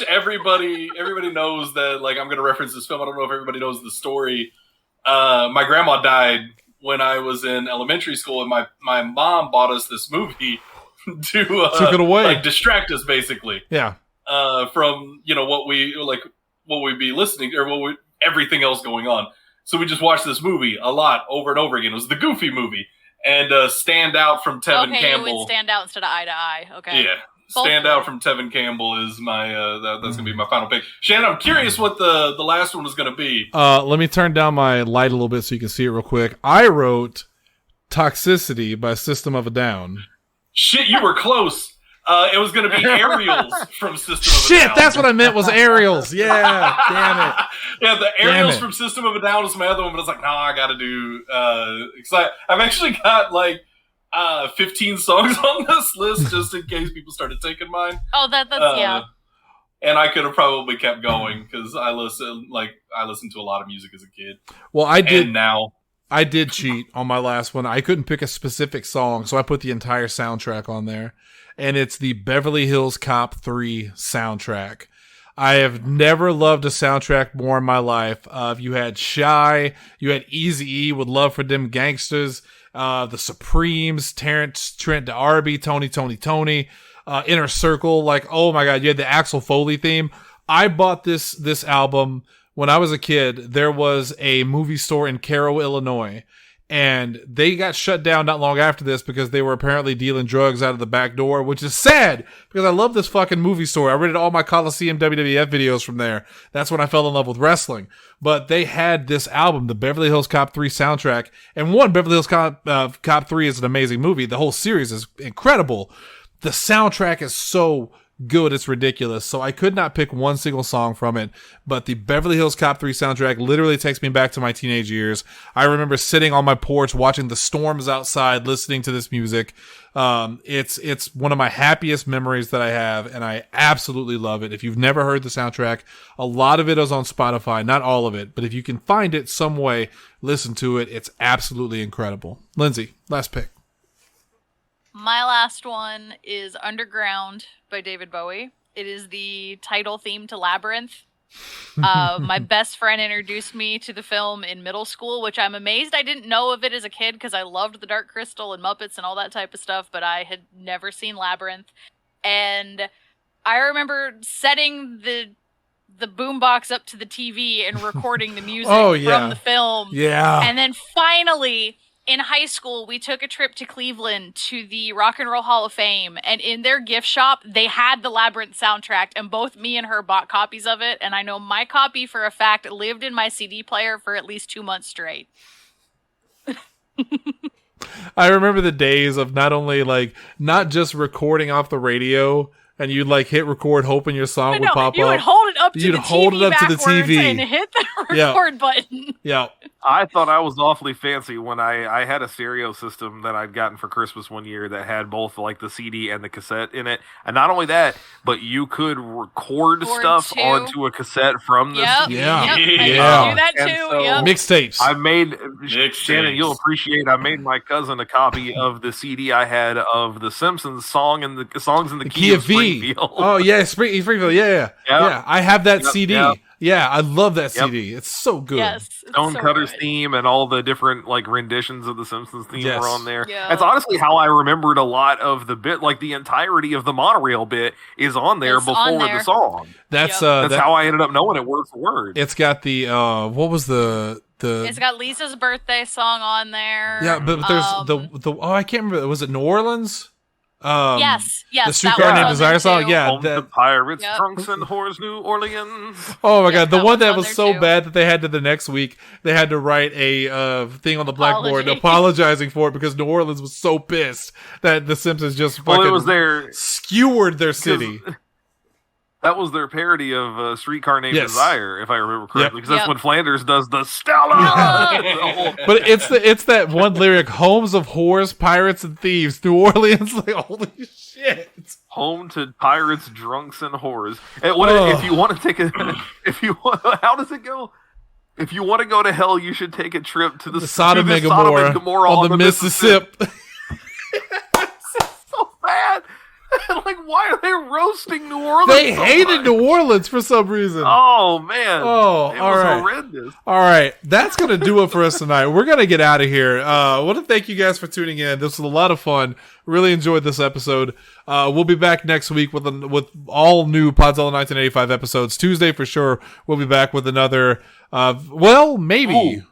everybody knows that, like, I'm gonna reference this film. I don't know if everybody knows the story. My grandma died when I was in elementary school, and my mom bought us this movie to took it away, like distract us, basically. Yeah. From what we'd be listening or everything else going on. So we just watched this movie a lot over and over again. It was the Goofy movie, and Stand Out from Tevin Campbell. You would stand out instead of eye to eye. Okay. Yeah. Stand Out from Tevin Campbell is my that's gonna be my final pick. Shannon, I'm curious what the last one is gonna be. Let me turn down my light a little bit so you can see it real quick. I wrote Toxicity by System of a Down. Shit, you were close. It was gonna be Aerials from System of a Down. Shit, that's what I meant was Aerials. Yeah, damn it. Yeah, the Aerials from System of a Down was my other one, but I was like, I gotta do I've actually got like 15 songs on this list just in case people started taking mine. Oh, that's yeah. And I could have probably kept going because I listened to a lot of music as a kid. Well, I did. And now I did cheat on my last one. I couldn't pick a specific song, so I put the entire soundtrack on there, and it's the Beverly Hills Cop 3 soundtrack. I have never loved a soundtrack more in my life. You had Shy, you had Eazy-E with Love for Them Gangsters, the Supremes, Trent D'Arby, Tony, Inner Circle. Like, oh my God, you had the Axel Foley theme. I bought this album when I was a kid. There was a movie store in Cairo, Illinois, and they got shut down not long after this because they were apparently dealing drugs out of the back door, which is sad because I love this fucking movie store. I rented all my Coliseum WWF videos from there. That's when I fell in love with wrestling. But they had this album, the Beverly Hills Cop 3 soundtrack. And Beverly Hills Cop 3 is an amazing movie. The whole series is incredible. The soundtrack is so good, it's ridiculous. So I could not pick one single song from it, but the Beverly Hills Cop 3 soundtrack literally takes me back to my teenage years. I remember sitting on my porch watching the storms outside, listening to this music. It's one of my happiest memories that I have, and I absolutely love it. If you've never heard the soundtrack, a lot of it is on Spotify, not all of it, but if you can find it some way, listen to it. It's absolutely incredible. Lindsay, last pick. My last one is Underground by David Bowie. It is the title theme to Labyrinth. My best friend introduced me to the film in middle school, which I'm amazed I didn't know of it as a kid because I loved The Dark Crystal and Muppets and all that type of stuff, but I had never seen Labyrinth. And I remember setting the boombox up to the TV and recording the music from the film. Yeah. And then finally, in high school, we took a trip to Cleveland to the Rock and Roll Hall of Fame, and in their gift shop, they had the Labyrinth soundtrack, and both me and her bought copies of it, and I know my copy for a fact lived in my CD player for at least 2 months straight. I remember the days of not just recording off the radio, and you'd hit record hoping your song would pop up. You would hold it up to the TV and hit the record button. Yeah. I thought I was awfully fancy when I had a stereo system that I'd gotten for Christmas one year that had both the CD and the cassette in it. And not only that, but you could record stuff onto a cassette from the CD. Yeah. I do that too. So Mixtapes. I made, Shannon, you'll appreciate, I made my cousin a copy of the CD I had of the Simpsons songs in the key of Springfield. Oh, yeah, Springfield. Yeah. I have that CD. Yeah, I love that Yep. CD. It's so good. Yes. it's Stonecutter's so good. theme and all the different like renditions of the Simpsons theme Yes. were on there. Yeah. That's honestly how I remembered a lot of the bit. Like the entirety of the monorail bit is on there It's on before there. the song. That's Yep. That's how I ended up knowing it word for word. It's got the what was the It's got Lisa's birthday song on there. yeah, but there's the I can't remember. Was it New Orleans? Yes, the that Streetcar one's Named on Desire there song. too. Yeah, Home to that, pirates, Yep. drunks, and whores, New Orleans. oh my Yep, god, the that one one's that on was there so too. bad that they had to the next week they had to write a thing on the blackboard Apology. apologizing for it because New Orleans was so pissed that the Simpsons just fucking Well, it was their skewered their city. that was their parody of Streetcar Named Yes. Desire, if I remember correctly, because that's Yep. when Flanders does the Stella. But it's that one lyric: "Homes of whores, pirates, and thieves, New Orleans." Like holy shit. Home to pirates, drunks, and whores. And what, Ugh. if you want to take a? If you want, how does it go? If you want to go to hell, you should take a trip to the Sodom to and the Sodom and Gomorrah on the Mississippi. so bad. Like, why are they roasting New Orleans? They so hated much? New Orleans for some reason. Oh man! Oh, it all was right. horrendous. All right, that's gonna do it for us tonight. We're gonna get out of here. I want to thank you guys for tuning in. This was a lot of fun. Really enjoyed this episode. We'll be back next week with all new Podzilla 1985 episodes. Tuesday for sure. We'll be back with another. Maybe.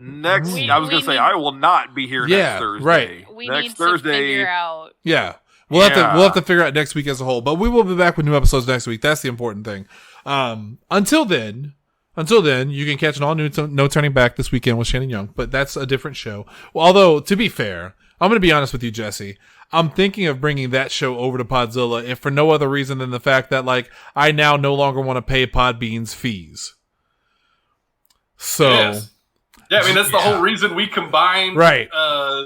Next, We- I was we gonna say need- I will not be here Yeah, next Thursday. right. We next need Thursday. to figure out. Yeah. We'll have to figure out next week as a whole, but we will be back with new episodes next week. That's the important thing. Until then, you can catch an all new No Turning Back this weekend with Shannon Young, but that's a different show. Well, although to be fair, I'm going to be honest with you, Jesse. I'm thinking of bringing that show over to Podzilla, if for no other reason than the fact that like I now no longer want to pay Podbean's fees. So. Yes. Yeah, I mean that's the whole reason we combined, Right.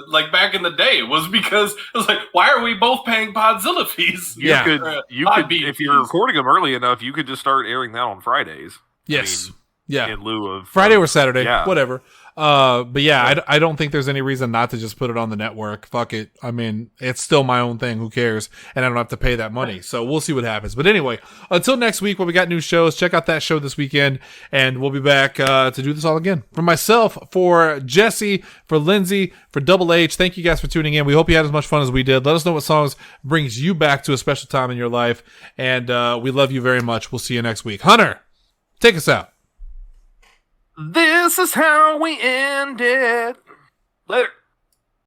Like back in the day, was because it was like, why are we both paying Podzilla fees? You Yeah. could, Podbean if you're fees. recording them early enough, you could just start airing that on Fridays. Yes. I mean, Yeah. in lieu of Friday or Saturday, yeah. whatever. But yeah, I don't think there's any reason not to just put it on the network. Fuck it. I mean, it's still my own thing. Who cares? And I don't have to pay that money. So we'll see what happens. But anyway, until next week when we got new shows, check out that show this weekend and we'll be back to do this all again. For myself, for Jesse, for Lindsay, for Double H, thank you guys for tuning in. We hope you had as much fun as we did. Let us know what songs brings you back to a special time in your life. And we love you very much. We'll see you next week. Hunter, take us out. This is how we end it. Later.